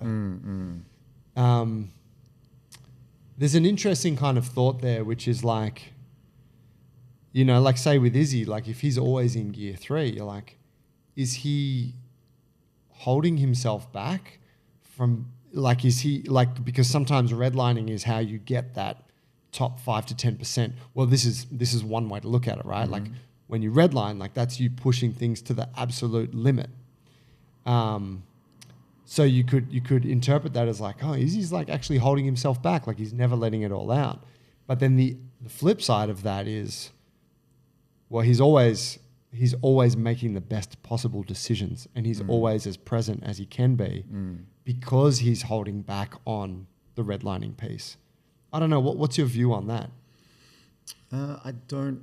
There's an interesting kind of thought there, which is like, you know, like say with Izzy, like if he's always in gear 3, you're like, is he holding himself back from, like, is he like, because sometimes redlining is how you get that top 5 to 10%. Well, this is one way to look at it, right? Like when you redline, like that's you pushing things to the absolute limit. So you could interpret that as like, oh, Izzy's like actually holding himself back, like he's never letting it all out. But then the flip side of that is, well, he's always making the best possible decisions, and he's always as present as he can be because he's holding back on the redlining piece. I don't know. What's your view on that? I don't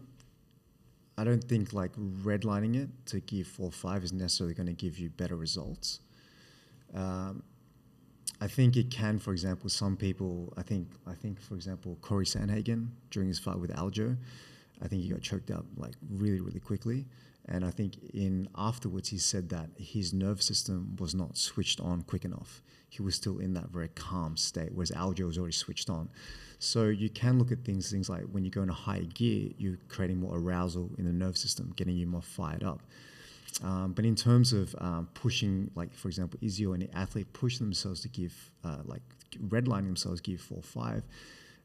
think like redlining it to gear 4-5 is necessarily going to give you better results. I think it can, for example, some people, I think, for example, Corey Sandhagen during his fight with Aljo, I think he got choked out like really, really quickly. And I think afterwards he said that his nervous system was not switched on quick enough. He was still in that very calm state, whereas Aljo was already switched on. So you can look at things like when you go in a higher gear, you're creating more arousal in the nervous system, getting you more fired up. But in terms of pushing, like for example, Izzy or any athlete push themselves to give, like redlining themselves, give 4-5,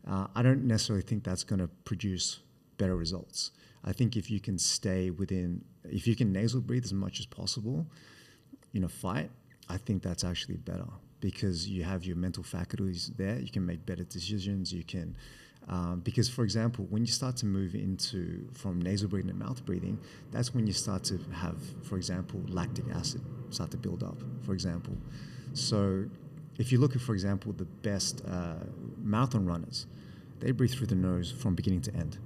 I don't necessarily think that's going to produce better results. I think if you can if you can nasal breathe as much as possible in a fight, I think that's actually better because you have your mental faculties there. You can make better decisions. You can, because for example, when you start to move from nasal breathing to mouth breathing, that's when you start to have, for example, lactic acid start to build up, for example. So if you look at, for example, the best marathon runners, they breathe through the nose from beginning to end.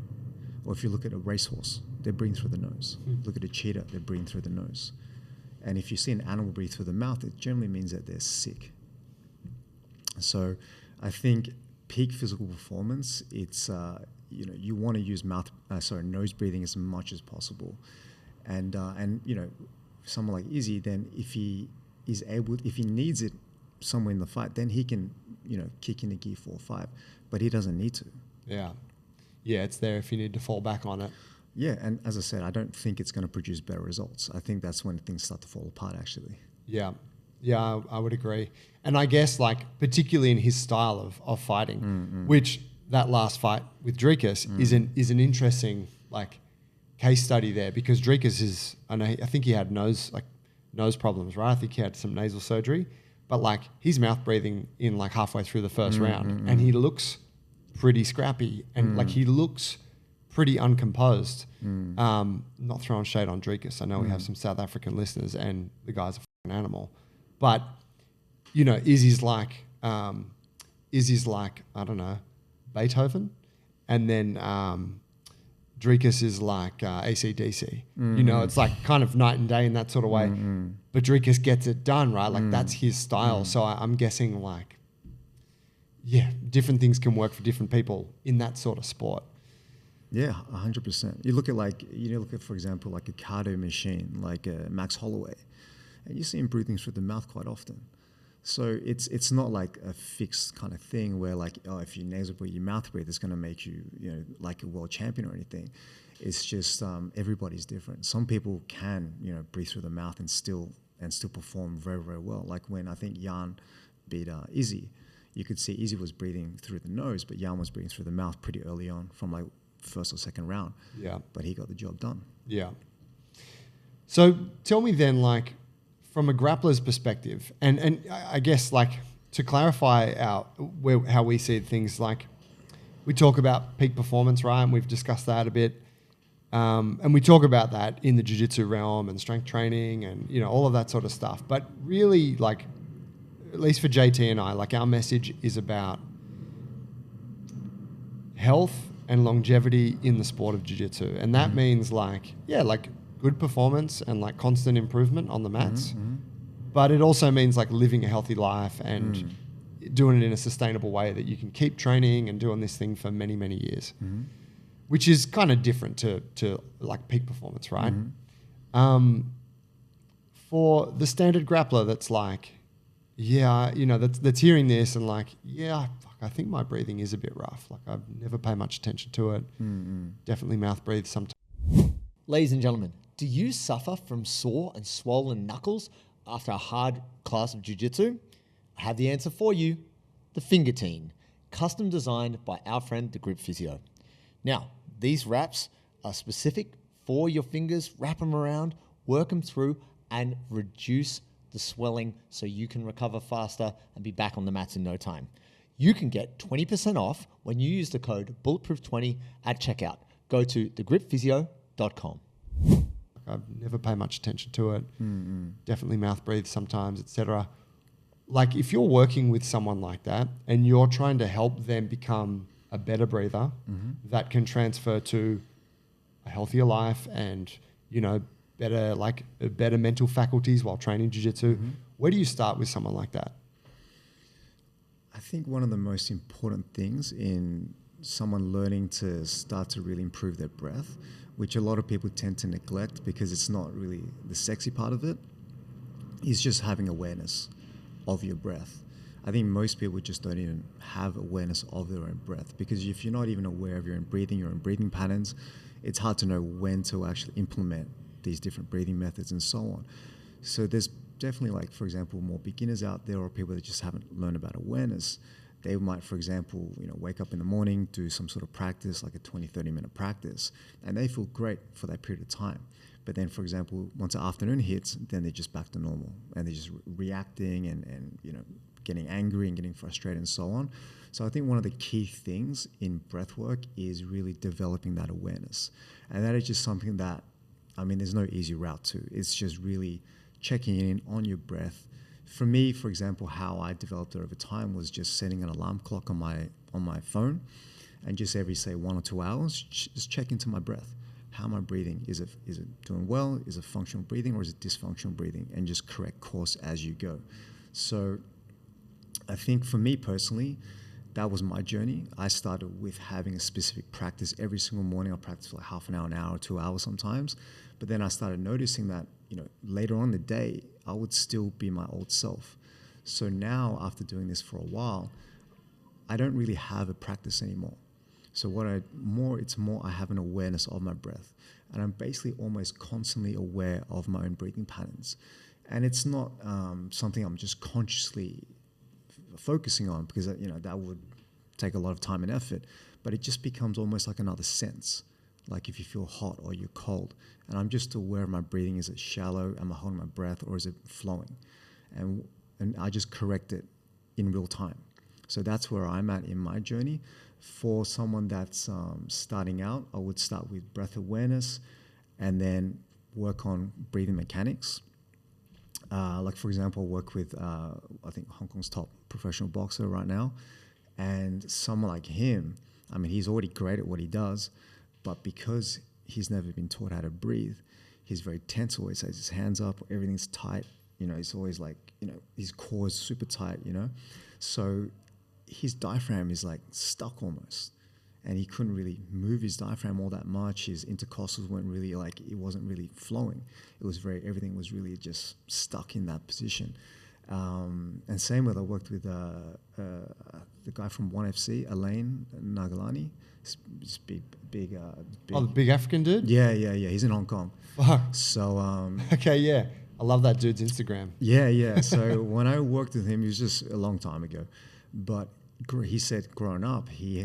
Or if you look at a racehorse, they're breathing through the nose. Look at a cheetah, they're breathing through the nose. And if you see an animal breathe through the mouth, it generally means that they're sick. So I think peak physical performance, it's, you want to use nose breathing as much as possible. And you know, someone like Izzy, then if he needs it somewhere in the fight, then he can, you know, kick in a gear 4-5, but he doesn't need to. Yeah, it's there if you need to fall back on it. Yeah, and as I said, I don't think it's going to produce better results. I think that's when things start to fall apart, actually. Yeah, I would agree. And I guess, like, particularly in his style of fighting, which that last fight with Dricus is an interesting, like, case study there because Dricus I think he had nose problems, right? I think he had some nasal surgery, but, like, he's mouth breathing in, like, halfway through the first round, and he looks pretty scrappy and like he looks pretty uncomposed. Not throwing shade on Dricus. I know we have some South African listeners and the guy's a fucking animal, but you know, Izzy's like I don't know, Beethoven, and then Dricus is like AC/DC. You know, it's like kind of night and day in that sort of way. But Dricus gets it done, right? Like that's his style. So I'm guessing like, yeah, different things can work for different people in that sort of sport. Yeah, 100%. You look at, for example, like a cardio machine, like Max Holloway, and you see him breathing through the mouth quite often. So it's not like a fixed kind of thing where like, oh, if you nasal breathe, you mouth breathe, it's going to make you, like a world champion or anything. It's just everybody's different. Some people can, breathe through the mouth and still perform very, very well. Like when I think Jan beat Izzy, you could see Izzy was breathing through the nose, but Jan was breathing through the mouth pretty early on from like first or second round. Yeah. But he got the job done. Yeah. So tell me then, like, from a grappler's perspective, and I guess, like, to clarify how we see things, like, we talk about peak performance, right? And we've discussed that a bit. And we talk about that in the jiu-jitsu realm and strength training and, all of that sort of stuff. But really, like, at least for JT and I, like, our message is about health and longevity in the sport of jiu-jitsu. And that means, like, good performance and, like, constant improvement on the mats. But it also means, like, living a healthy life and doing it in a sustainable way that you can keep training and doing this thing for many, many years. Which is kind of different to like peak performance, right? For the standard grappler that's like, that's hearing this and like, I think my breathing is a bit rough. Like I never pay much attention to it. Definitely mouth breathe sometimes. Ladies and gentlemen, do you suffer from sore and swollen knuckles after a hard class of jiu-jitsu? I have the answer for you, the Fingertine, custom designed by our friend, the Grip Physio. Now, these wraps are specific for your fingers. Wrap them around, work them through, and reduce the swelling so you can recover faster and be back on the mats in no time. You can get 20% off when you use the code Bulletproof20 at checkout. Go to thegripphysio.com. I never pay much attention to it. Definitely mouth breathe sometimes, etc. Like if you're working with someone like that and you're trying to help them become a better breather that can transfer to a healthier life and, better mental faculties while training jiu-jitsu. Where do you start with someone like that? I think one of the most important things in someone learning to start to really improve their breath, which a lot of people tend to neglect because it's not really the sexy part of it, is just having awareness of your breath. I think most people just don't even have awareness of their own breath because if you're not even aware of your own breathing patterns, it's hard to know when to actually implement these different breathing methods and so on. So there's definitely, like, for example, more beginners out there or people that just haven't learned about awareness. They might, for example, wake up in the morning, do some sort of practice, like a 20, 30-minute practice, and they feel great for that period of time. But then, for example, once the afternoon hits, then they're just back to normal and they're just reacting and getting angry and getting frustrated and so on. So I think one of the key things in breath work is really developing that awareness. And that is just something that, there's no easy route to. It's just really checking in on your breath. For me, for example, how I developed it over time was just setting an alarm clock on my phone and just every, say, 1 or 2 hours, just check into my breath. How am I breathing? Is it doing well? Is it functional breathing or is it dysfunctional breathing? And just correct course as you go. So I think for me personally, that was my journey. I started with having a specific practice every single morning. I practiced for like half an hour, 2 hours sometimes. But then I started noticing that, later on in the day, I would still be my old self. So now, after doing this for a while, I don't really have a practice anymore. So it's more I have an awareness of my breath. And I'm basically almost constantly aware of my own breathing patterns. And it's not something I'm just consciously focusing on because, that would take a lot of time and effort. But it just becomes almost like another sense. Like if you feel hot or you're cold. And I'm just aware of my breathing. Is it shallow? Am I holding my breath or is it flowing? And I just correct it in real time. So that's where I'm at in my journey. For someone that's starting out, I would start with breath awareness and then work on breathing mechanics. Like, for example, I work with, I think, Hong Kong's top professional boxer right now. And someone like him, he's already great at what he does, but because he's never been taught how to breathe, he's very tense, always has his hands up, everything's tight. He's always like, his core is super tight, So his diaphragm is like stuck almost. and he couldn't really move his diaphragm all that much. His intercostals weren't really it wasn't really flowing. It was everything was really just stuck in that position. And same with, I worked with the guy from 1FC, Alain Nagalani. He's big. Oh, the big African dude? Yeah. He's in Hong Kong. Fuck. So Okay, yeah. I love that dude's Instagram. Yeah. So when I worked with him, it was just a long time ago, but he said growing up, he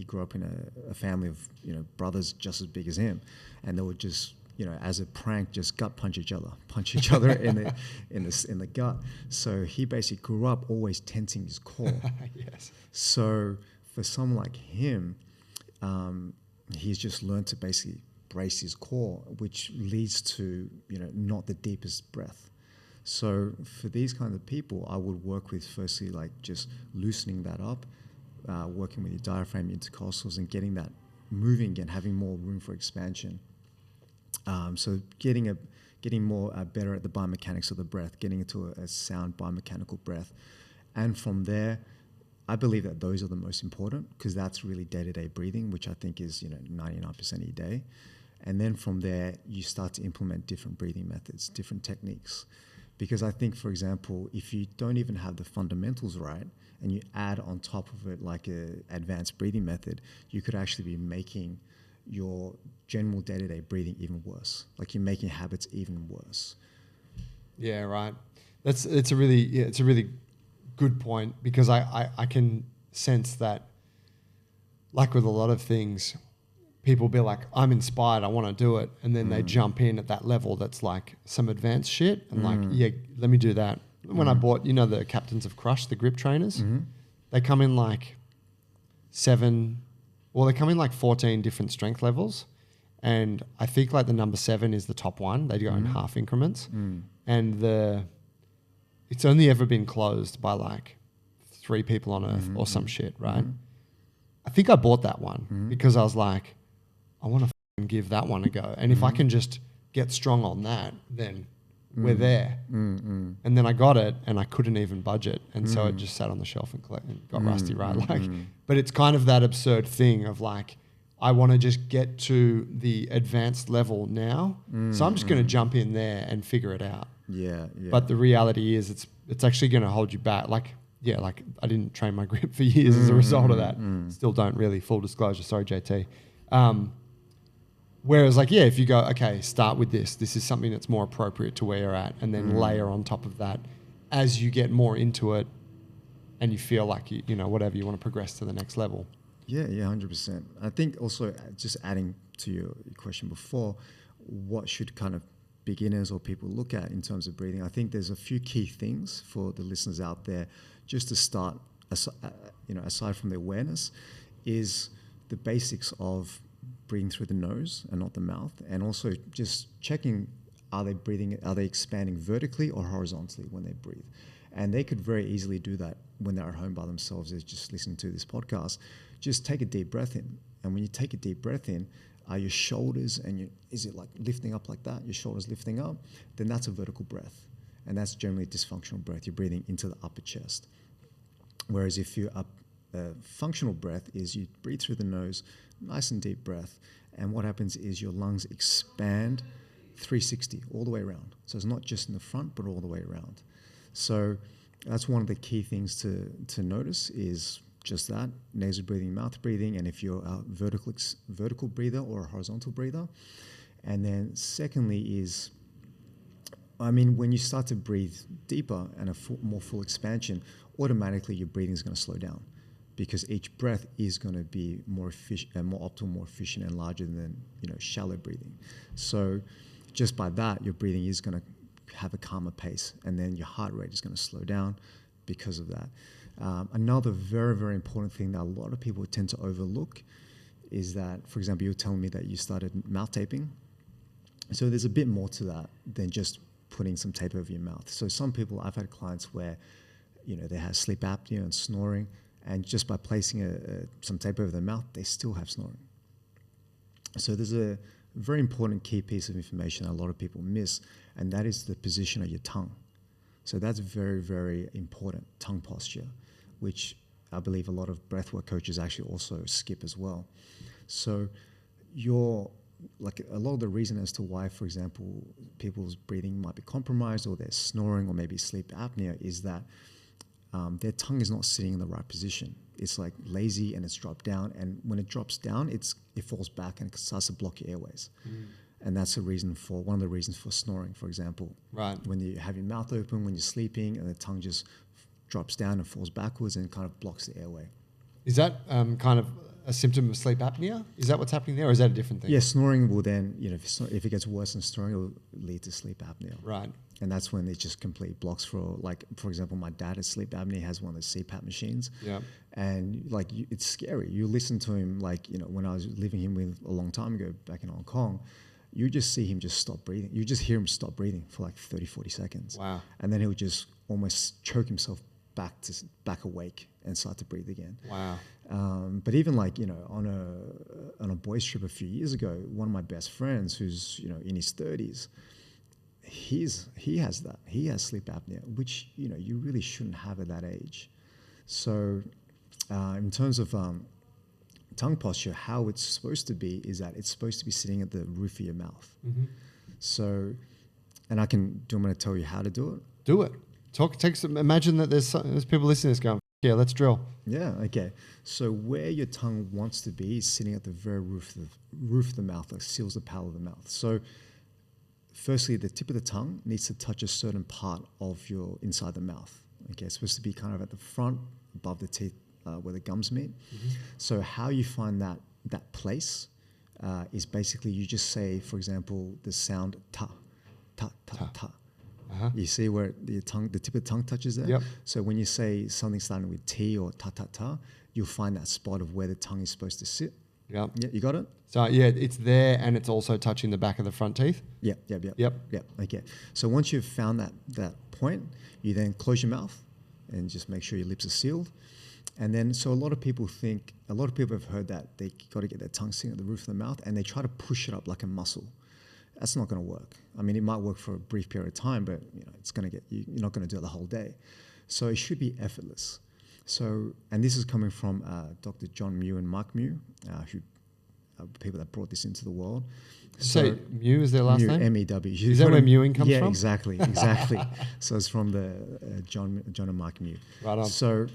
grew up in a family of brothers just as big as him, and they would just as a prank just gut punch each other in the gut. So he basically grew up always tensing his core. Yes. So for someone like him, he's just learned to basically brace his core, which leads to not the deepest breath. So for these kind of people, I would work with firstly like just loosening that up, working with your diaphragm, intercostals, and getting that moving again, having more room for expansion. So getting more better at the biomechanics of the breath, getting into a sound biomechanical breath, and from there, I believe that those are the most important because that's really day-to-day breathing, which I think is 99% of your day. And then from there, you start to implement different breathing methods, different techniques. Because I think, for example, if you don't even have the fundamentals right and you add on top of it like an advanced breathing method, you could actually be making your general day-to-day breathing even worse. Like you're making habits even worse. Yeah, right. It's a really good point because I can sense that, like with a lot of things, people be like, I'm inspired, I want to do it. And then they jump in at that level that's like some advanced shit. And like, yeah, let me do that. When I bought, the Captains of Crush, the grip trainers, they come in like 14 different strength levels. And I think like the number 7 is the top one. They go in half increments. And it's only ever been closed by like 3 people on earth or some shit, right? I think I bought that one because I was like, I want to give that one a go. And if I can just get strong on that, then we're there. And then I got it and I couldn't even budget. And so it just sat on the shelf and got rusty, right? But it's kind of that absurd thing of like, I want to just get to the advanced level now. So I'm just going to jump in there and figure it out. Yeah. But the reality is it's actually going to hold you back. Like I didn't train my grip for years as a result of that. Still don't really, full disclosure. Sorry, JT. Whereas if you go, okay, start with this. This is something that's more appropriate to where you're at, and then layer on top of that as you get more into it and you feel like whatever, you want to progress to the next level. Yeah, 100%. I think also just adding to your question before, what should kind of beginners or people look at in terms of breathing? I think there's a few key things for the listeners out there just to start, aside from the awareness, is the basics of breathing through the nose and not the mouth, and also just checking, are they expanding vertically or horizontally when they breathe? And they could very easily do that when they're at home by themselves. They're just listening to this podcast. Just take a deep breath in. And when you take a deep breath in, are your shoulders is it like lifting up like that? Your shoulders lifting up? Then that's a vertical breath. And that's generally a dysfunctional breath. You're breathing into the upper chest. Whereas if you're functional breath is you breathe through the nose, nice and deep breath. And what happens is your lungs expand 360 all the way around. So it's not just in the front, but all the way around. So that's one of the key things to notice is just that, nasal breathing, mouth breathing, and if you're a vertical breather or a horizontal breather. And then secondly is, when you start to breathe deeper and more full expansion, automatically your breathing is going to slow down because each breath is going to be more efficient and more optimal, more efficient and larger than shallow breathing. So just by that, your breathing is going to have a calmer pace, and then your heart rate is going to slow down because of that. Another very, very important thing that a lot of people tend to overlook is that, for example, you were telling me that you started mouth taping. So there's a bit more to that than just putting some tape over your mouth. So some people, I've had clients where, they have sleep apnea and snoring, and just by placing some tape over their mouth, they still have snoring. So there's a very important key piece of information that a lot of people miss, and that is the position of your tongue. So that's very, very important, tongue posture, which I believe a lot of breathwork coaches actually also skip as well. So you're like a lot of the reason as to why, for example, people's breathing might be compromised or they're snoring or maybe sleep apnea is that their tongue is not sitting in the right position. It's like lazy and it's dropped down. And when it drops down, it falls back and it starts to block your airways. And that's one of the reasons for snoring, for example. Right. When you have your mouth open, when you're sleeping, and the tongue just drops down and falls backwards and kind of blocks the airway. Is that kind of a symptom of sleep apnea? Is that what's happening there, or is that a different thing? Yeah, snoring will then, if it gets worse than snoring, it will lead to sleep apnea. Right. And that's when it just completely blocks for example, my dad has sleep apnea, has one of those CPAP machines. Yeah. And it's scary. You listen to him, when I was living him with a long time ago back in Hong Kong, you just see him just stop breathing. You just hear him stop breathing for like 30, 40 seconds. Wow. And then he'll just almost choke himself back awake and start to breathe again. Wow. But even on a boys trip a few years ago, one of my best friends who's in his 30s, he has that. He has sleep apnea, which you really shouldn't have at that age. So in terms of tongue posture, how it's supposed to be is that it's supposed to be sitting at the roof of your mouth. So, and I'm going to tell you how to do it. Do it. Imagine that there's people listening to this going, yeah, let's drill. Yeah, okay. So where your tongue wants to be is sitting at the very roof of the mouth, that seals the palate of the mouth. So firstly, the tip of the tongue needs to touch a certain part of your inside the mouth. Okay, it's supposed to be kind of at the front, above the teeth, where the gums meet. So how you find that place is basically you just say, for example, the sound ta, ta, ta, ta. You see where the tip of the tongue touches there? Yep. So when you say something starting with T or ta, ta, ta, you'll find that spot of where the tongue is supposed to sit. Yep. Yeah, you got it? So yeah, it's there and it's also touching the back of the front teeth. Yep. Okay. So once you've found that point, you then close your mouth and just make sure your lips are sealed. And then, so a lot of people have heard that they got to get their tongue sitting at the roof of the mouth and they try to push it up like a muscle. That's not going to work. I mean, it might work for a brief period of time, but you're not going to do it the whole day. So it should be effortless. So, and this is coming from Dr. John Mew and Mark Mew, who are people that brought this into the world. So Mew is their last name? M-E-W. Is that where mewing comes from? Yeah, exactly. So it's from the John and Mark Mew. Right on. So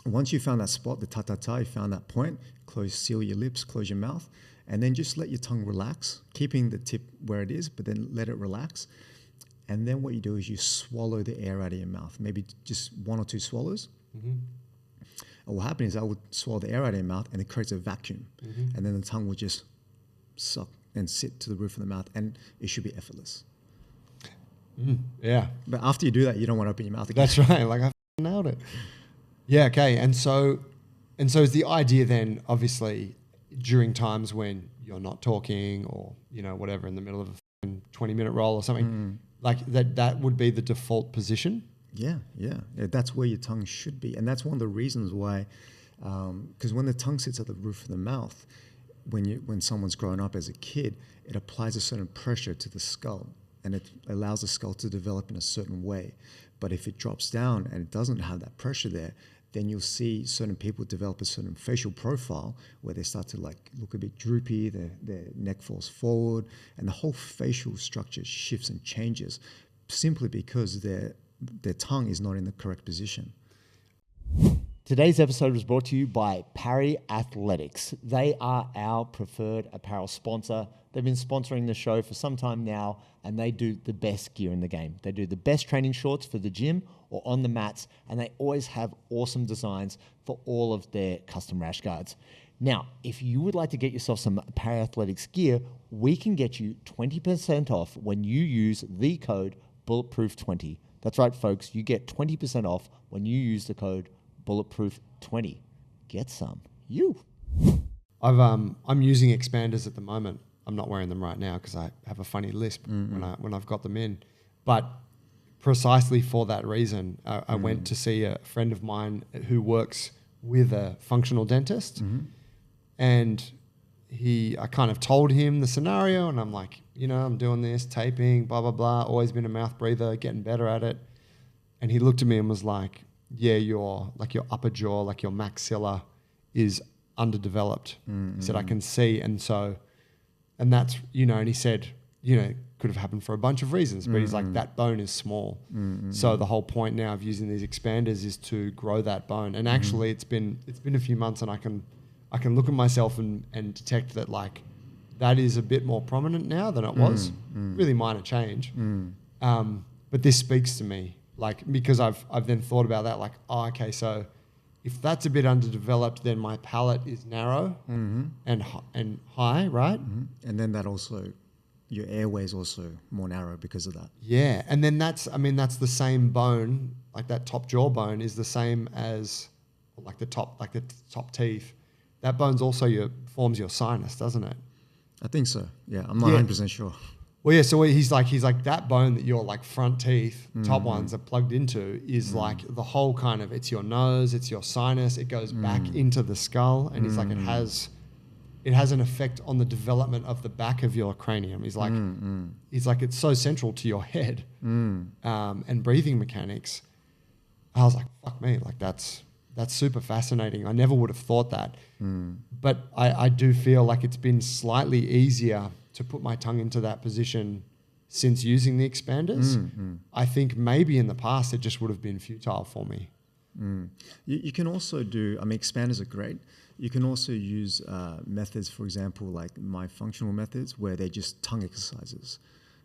once you found that spot, the ta-ta-ta, you found that point, seal your lips, close your mouth, and then just let your tongue relax, keeping the tip where it is, but then let it relax. And then what you do is you swallow the air out of your mouth, maybe just 1 or 2 swallows. And what will happen is I would swallow the air out of your mouth and it creates a vacuum. And then the tongue will just suck and sit to the roof of the mouth, and it should be effortless. Yeah. But after you do that, you don't want to open your mouth again. That's right. Like I nailed it. Yeah. Okay. And so is the idea then, obviously, during times when you're not talking or, whatever, in the middle of a 20-minute roll or something, like that would be the default position? Yeah. That's where your tongue should be. And that's one of the reasons why, because when the tongue sits at the roof of the mouth, when someone's grown up as a kid, it applies a certain pressure to the skull and it allows the skull to develop in a certain way. But if it drops down and it doesn't have that pressure there, then you'll see certain people develop a certain facial profile where they start to look a bit droopy, their neck falls forward, and the whole facial structure shifts and changes simply because their tongue is not in the correct position. Today's episode was brought to you by Parry Athletics. They are our preferred apparel sponsor. They've been sponsoring the show for some time now, and they do the best gear in the game. They do the best training shorts for the gym or on the mats, and they always have awesome designs for all of their custom rash guards. Now, if you would like to get yourself some Parry Athletics gear, we can get you 20% off when you use the code Bulletproof20. That's right, folks. You get 20% off when you use the code Bulletproof20. Get some. I'm using expanders at the moment. I'm not wearing them right now because I have a funny lisp when I've got them in. But precisely for that reason, I went to see a friend of mine who works with a functional dentist, and I kind of told him the scenario, and I'm like, I'm doing this, taping, blah, blah, blah, always been a mouth breather, getting better at it. And he looked at me and was like, your upper jaw, like your maxilla is underdeveloped. He said, I can see. And that's, and he said, could have happened for a bunch of reasons, but he's like, that bone is small. So the whole point now of using these expanders is to grow that bone. And actually it's been a few months, and I can look at myself and detect that like that is a bit more prominent now than it was. Really minor change. But this speaks to me, like, because I've then thought about that, like, oh, okay, so if that's a bit underdeveloped, then my palate is narrow and high, right? And then that also, your airway is also more narrow because of that. Yeah, and then that's the same bone, like that top jaw bone is the same as like the top teeth. That bone's also forms your sinus, doesn't it? I think so. Yeah, I'm not 100% sure. Well, yeah. So he's like that bone that your like front teeth, top ones are plugged into is like the whole kind of, it's your nose, it's your sinus. It goes back into the skull, and he's like it has an effect on the development of the back of your cranium. He's like it's so central to your head and breathing mechanics. I was like, fuck me, like that's super fascinating. I never would have thought that. But I do feel like it's been slightly easier to put my tongue into that position since using the expanders. I think maybe in the past it just would have been futile for me. You can also do, expanders are great. You can also use methods, for example, like my functional methods, where they're just tongue exercises.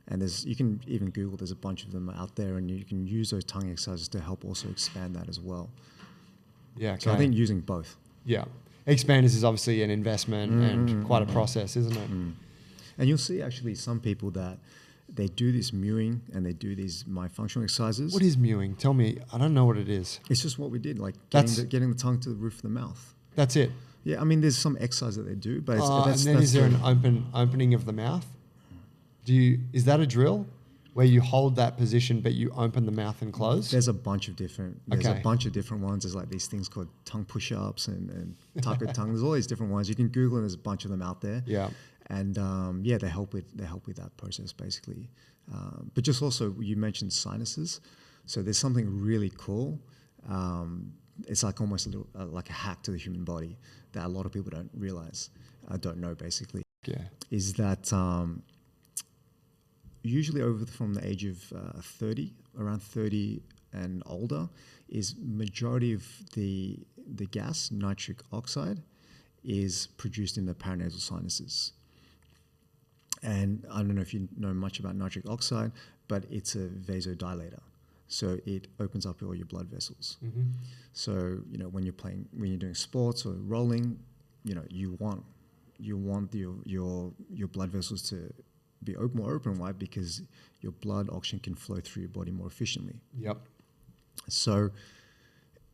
And you can even Google, there's a bunch of them out there, and you can use those tongue exercises to help also expand that as well. Yeah. Okay. So I think using both. Yeah. Expanders is obviously an investment and quite a process, isn't it? And you'll see actually some people that they do this mewing and they do these my functional exercises. What is mewing? Tell me. I don't know what it is. It's just what we did, like getting the tongue to the roof of the mouth. That's it. Yeah, there's some exercise that they do, but is there an opening of the mouth? Is that a drill where you hold that position but you open the mouth and close? There's a bunch of different ones. There's like these things called tongue push-ups and taco tongue. There's all these different ones. You can Google and there's a bunch of them out there. Yeah. And they help with that process basically. But just also, you mentioned sinuses. So there's something really cool. It's like almost like a hack to the human body that a lot of people don't realize, don't know basically. Yeah. Is that usually from the age of 30, around 30 and older, is majority of the gas, nitric oxide, is produced in the paranasal sinuses. And I don't know if you know much about nitric oxide, but it's a vasodilator. So it opens up all your blood vessels. So, when you're doing sports or rolling, you want your blood vessels to be more open. Why? Because your blood oxygen can flow through your body more efficiently. Yep. So,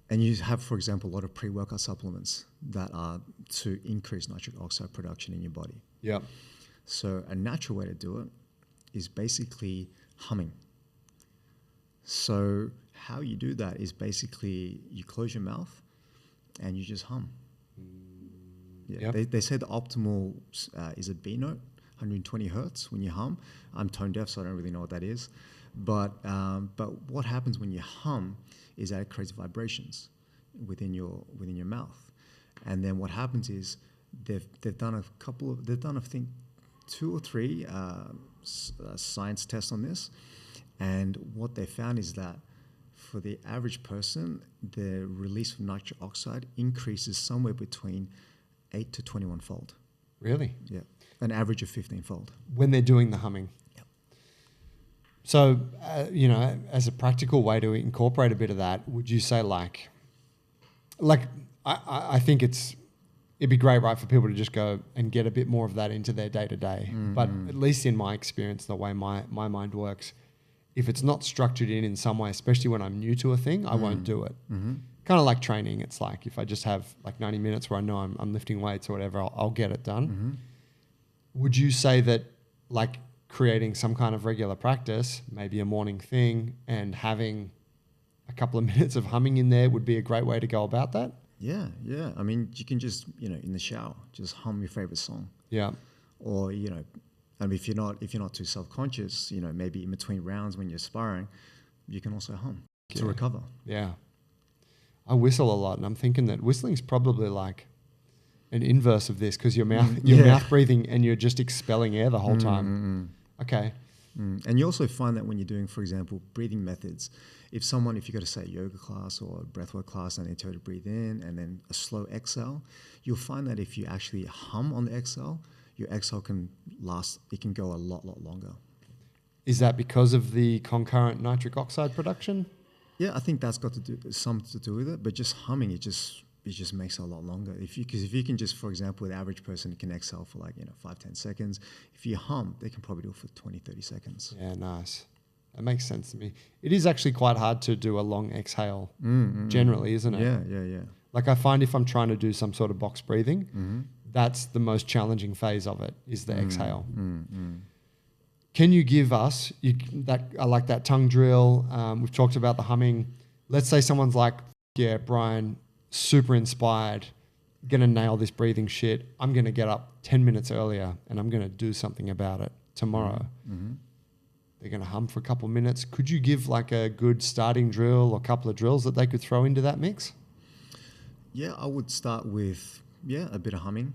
and you have, for example, a lot of pre-workout supplements that are to increase nitric oxide production in your body. Yep. So a natural way to do it is basically humming. So how you do that is basically you close your mouth and you just hum. Yeah, Yep. they say the optimal is a B note, 120 hertz when you hum. I'm tone deaf, so I don't really know what that is. But what happens when you hum is that it creates vibrations within your mouth. And then what happens is they've done I think 2 or 3 science tests on this, and what they found is that for the average person, the release of nitric oxide increases somewhere between 8 to 21 fold. Really? Yeah, an average of 15 fold. When they're doing the humming. Yep. So, as a practical way to incorporate a bit of that, would you say like I think it'd be great, right, for people to just go and get a bit more of that into their day-to-day. But at least in my experience, the way my mind works, if it's not structured in some way, especially when I'm new to a thing, I won't do it. Kind of like training. It's like if I just have like 90 minutes where I know I'm lifting weights or whatever, I'll get it done. Would you say that like creating some kind of regular practice, maybe a morning thing, and having a couple of minutes of humming in there would be a great way to go about that? Yeah. I mean, you can just, in the shower, just hum your favorite song. Yeah. Or, if you're not too self-conscious, maybe in between rounds when you're sparring, you can also hum to recover. Yeah. I whistle a lot, and I'm thinking that whistling's probably like an inverse of this because your mouth breathing and you're just expelling air the whole time. Okay. And you also find that when you're doing, for example, breathing methods, if you go to say a yoga class or a breathwork class and they tell you to breathe in and then a slow exhale, you'll find that if you actually hum on the exhale, your exhale can go a lot longer. Is that because of the concurrent nitric oxide production? Yeah, I think that's got something to do with it, but just humming, it just makes it a lot longer. Because if you can just, for example, the average person can exhale for 5-10 seconds. If you hum, they can probably do it for 20-30 seconds. Yeah, nice. That makes sense to me. It is actually quite hard to do a long exhale generally, isn't it? Yeah. Like I find if I'm trying to do some sort of box breathing, that's the most challenging phase of it is the exhale. Can you give us I like that tongue drill? We've talked about the humming. Let's say someone's like, yeah, Brian, super inspired, gonna nail this breathing shit. I'm gonna get up 10 minutes earlier and I'm gonna do something about it tomorrow. They're gonna hum for a couple of minutes. Could you give like a good starting drill or a couple of drills that they could throw into that mix? Yeah, I would start with a bit of humming.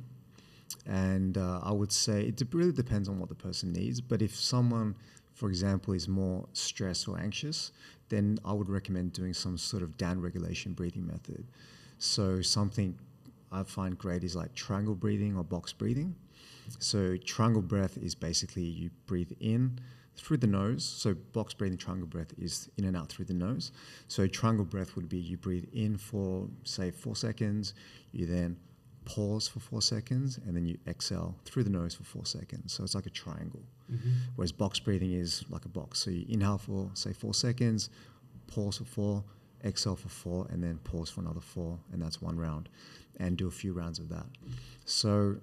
And I would say it really depends on what the person needs. But if someone, for example, is more stressed or anxious, then I would recommend doing some sort of down regulation breathing method. So something I find great is like triangle breathing or box breathing. So triangle breath is basically you breathe in through the nose. So box breathing, triangle breath is in and out through the nose. So triangle breath would be you breathe in for, say, 4 seconds. You then pause for 4 seconds, and then you exhale through the nose for 4 seconds. So it's like a triangle. Whereas box breathing is like a box. So you inhale for, say, 4 seconds, pause for 4, exhale for 4, and then pause for another 4, and that's 1 round. And do a few rounds of that. So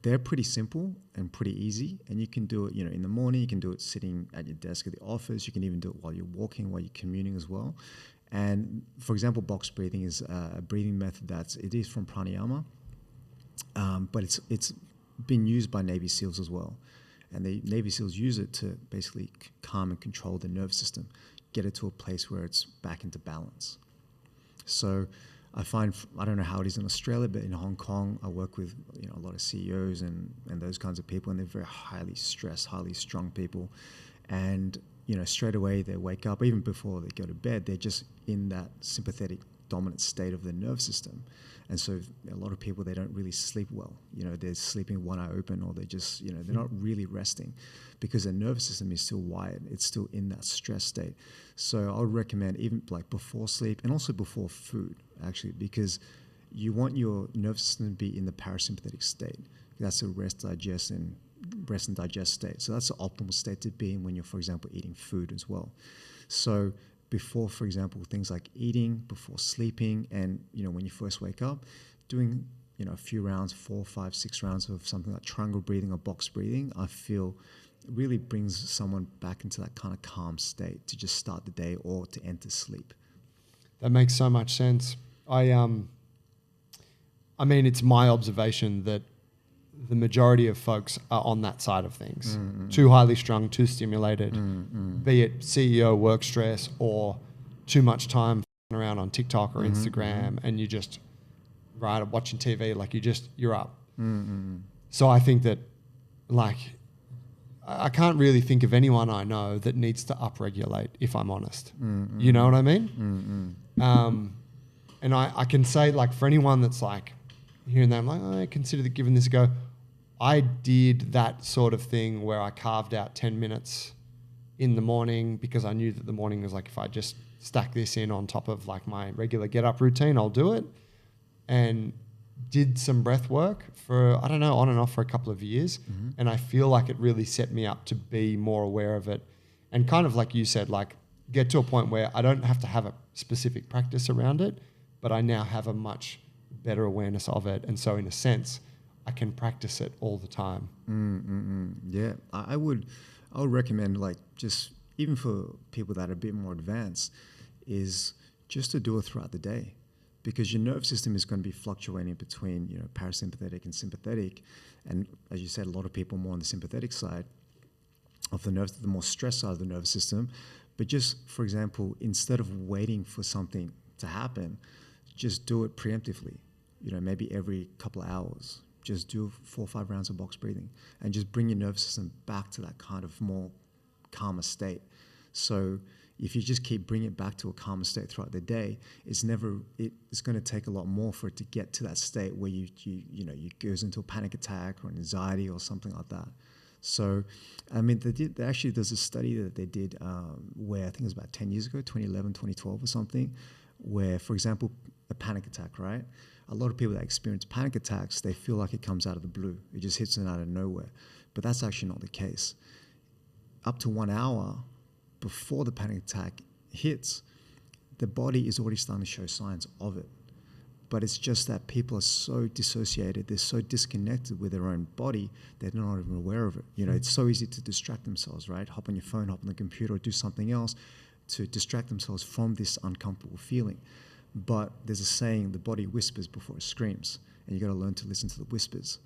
they're pretty simple and pretty easy, and you can do it, in the morning. You can do it sitting at your desk at the office. You can even do it while you're walking, while you're commuting as well. And for example, box breathing is a breathing method it is from pranayama. But it's been used by Navy SEALs as well. And the Navy SEALs use it to basically calm and control the nervous system, get it to a place where it's back into balance. So I find, I don't know how it is in Australia, but in Hong Kong, I work with a lot of CEOs and those kinds of people, and they're very highly stressed, highly strung people. And straight away they wake up, even before they go to bed, they're just in that sympathetic dominant state of the nervous system. And so a lot of people, they don't really sleep well. They're sleeping one eye open, or they're just, they're not really resting because their nervous system is still wired. It's still in that stress state. So I would recommend even like before sleep and also before food, actually, because you want your nervous system to be in the parasympathetic state. That's a rest and digest state. So that's the optimal state to be in when you're, for example, eating food as well. So before, for example, things like eating, before sleeping, and when you first wake up, doing a few rounds, 4, 5, 6 rounds of something like triangle breathing or box breathing, I feel really brings someone back into that kind of calm state to just start the day or to enter sleep. That makes so much sense. I mean, it's my observation that the majority of folks are on that side of things. Too highly strung, too stimulated, be it CEO work stress or too much time around on TikTok or Instagram, and you just watching TV, like you're up. So I think that I can't really think of anyone I know that needs to upregulate, if I'm honest. You know what I mean? And I can say, like, for anyone that's like here and there, I'm like, I consider giving this a go. I did that sort of thing where I carved out 10 minutes in the morning because I knew that the morning was like, if I just stack this in on top of like my regular get up routine, I'll do it. And did some breath work for, I don't know, on and off for a couple of years. And I feel like it really set me up to be more aware of it. And kind of like you said, like get to a point where I don't have to have a specific practice around it, but I now have a much better awareness of it. And so in a sense, I can practice it all the time. Yeah, I would recommend, like, just even for people that are a bit more advanced, is just to do it throughout the day, because your nervous system is going to be fluctuating between parasympathetic and sympathetic, and as you said, a lot of people more on the sympathetic side of the nerve, the more stressed side of the nervous system. But just, for example, instead of waiting for something to happen, just do it preemptively. Maybe every couple of hours, just do 4 or 5 rounds of box breathing and just bring your nervous system back to that kind of more calmer state. So if you just keep bringing it back to a calmer state throughout the day, it's going to take a lot more for it to get to that state where you goes into a panic attack or an anxiety or something like that. So, I mean, there's a study that they did where I think it was about 10 years ago, 2011, 2012 or something, where, for example, a panic attack, right? A lot of people that experience panic attacks, they feel like it comes out of the blue. It just hits them out of nowhere. But that's actually not the case. Up to 1 hour before the panic attack hits, the body is already starting to show signs of it. But it's just that people are so dissociated, they're so disconnected with their own body, they're not even aware of it. It's so easy to distract themselves, right? Hop on your phone, hop on the computer, or do something else to distract themselves from this uncomfortable feeling. But there's a saying, the body whispers before it screams, and you got to learn to listen to the whispers.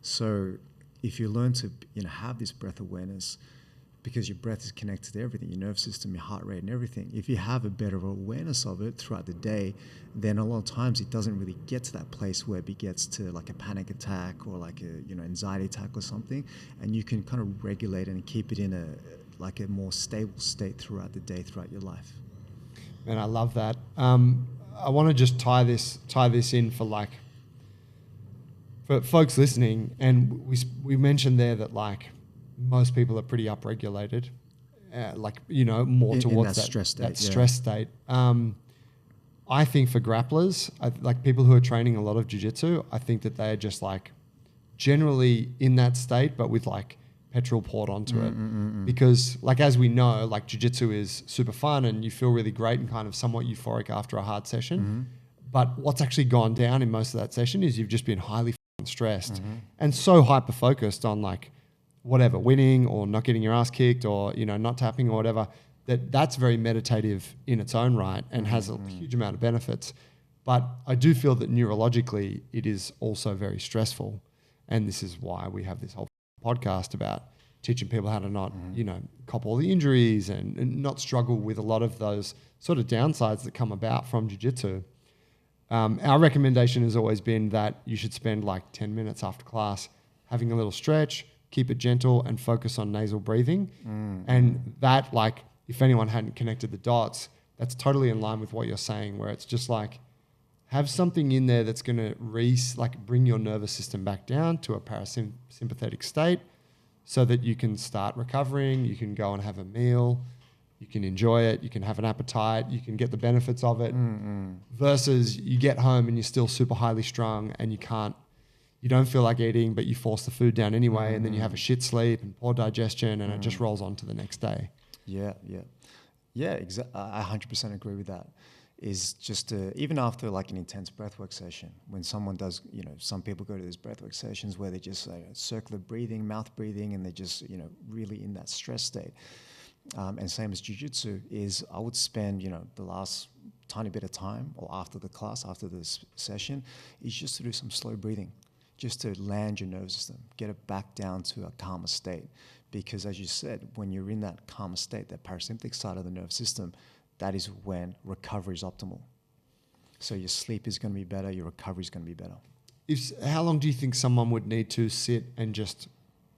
So if you learn to have this breath awareness, because your breath is connected to everything, your nervous system, your heart rate and everything. If you have a better awareness of it throughout the day, then a lot of times it doesn't really get to that place where it gets to like a panic attack or like a anxiety attack or something, and you can kind of regulate it and keep it in a more stable state throughout the day, throughout your life. Man, I love that. I want to just tie this in for folks listening, and we mentioned there that most people are pretty upregulated, more towards that stress state. I think for grapplers, people who are training a lot of jiu-jitsu, I think that they are just generally in that state, but with petrol poured onto it. Because as we know, jiu-jitsu is super fun and you feel really great and kind of somewhat euphoric after a hard session. But what's actually gone down in most of that session is you've just been highly stressed and so hyper-focused on whatever, winning or not getting your ass kicked or, not tapping or whatever, that's very meditative in its own right and has a huge amount of benefits. But I do feel that neurologically it is also very stressful. And this is why we have this whole podcast about teaching people how to not, cop all the injuries and not struggle with a lot of those sort of downsides that come about from jiu-jitsu. Our recommendation has always been that you should spend 10 minutes after class having a little stretch, keep it gentle and focus on nasal breathing. And that, if anyone hadn't connected the dots, that's totally in line with what you're saying, where it's just have something in there that's going to bring your nervous system back down to a parasympathetic state so that you can start recovering, you can go and have a meal, you can enjoy it, you can have an appetite, you can get the benefits of it, versus you get home and you're still super highly strung and you don't feel like eating, but you force the food down anyway, and then you have a shit sleep and poor digestion, and it just rolls on to the next day. Yeah, exactly. I 100% agree with that. Is just even after an intense breathwork session, when someone does, some people go to these breathwork sessions where they just circular breathing, mouth breathing, and they're just, really in that stress state. And same as jiu-jitsu is, I would spend, the last tiny bit of time or after the class, after this session, is just to do some slow breathing. Just to land your nervous system, get it back down to a calmer state. Because as you said, when you're in that calmer state, that parasympathetic side of the nervous system, that is when recovery is optimal. So your sleep is going to be better, your recovery is going to be better. How long do you think someone would need to sit and just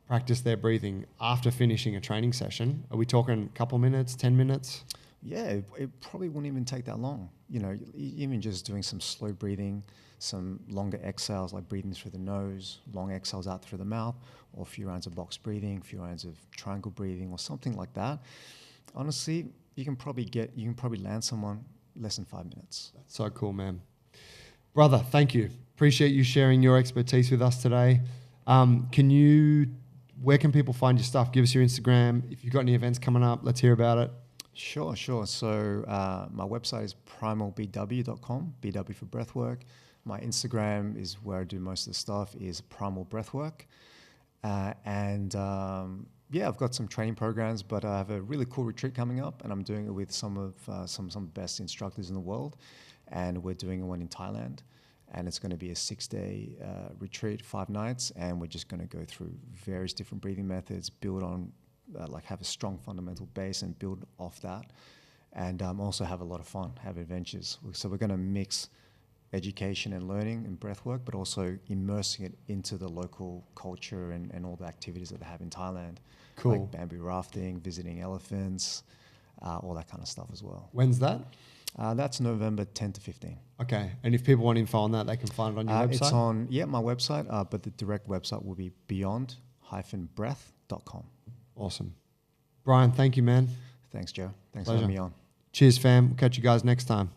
practice their breathing after finishing a training session? Are we talking a couple minutes, 10 minutes? Yeah, it probably wouldn't even take that long. Even just doing some slow breathing, some longer exhales, like breathing through the nose, long exhales out through the mouth, or a few rounds of box breathing, a few rounds of triangle breathing, or something like that. Honestly, you can probably land someone less than 5 minutes. That's so cool, man. Brother, thank you. Appreciate you sharing your expertise with us today. Where can people find your stuff? Give us your Instagram. If you've got any events coming up, let's hear about it. Sure. So my website is primalbw.com, BW for breathwork. My Instagram is where I do most of the stuff, is Primal Breathwork. I've got some training programs, but I have a really cool retreat coming up, and I'm doing it with some of some best instructors in the world, and we're doing one in Thailand, and it's going to be a 6-day retreat, 5 nights, and we're just going to go through various different breathing methods, build on, have a strong fundamental base and build off that, and also have a lot of fun, have adventures. So we're going to mix education and learning and breath work, but also immersing it into the local culture and all the activities that they have in Thailand. Cool. Like bamboo rafting, visiting elephants, all that kind of stuff as well. When's that? That's November 10 to 15. Okay. And if people want info on that, they can find it on your website? It's on, my website, but the direct website will be beyond-breath.com. Awesome. Brian, thank you, man. Thanks, Joe. Thanks Pleasure. for having me on. Cheers, fam. We'll catch you guys next time.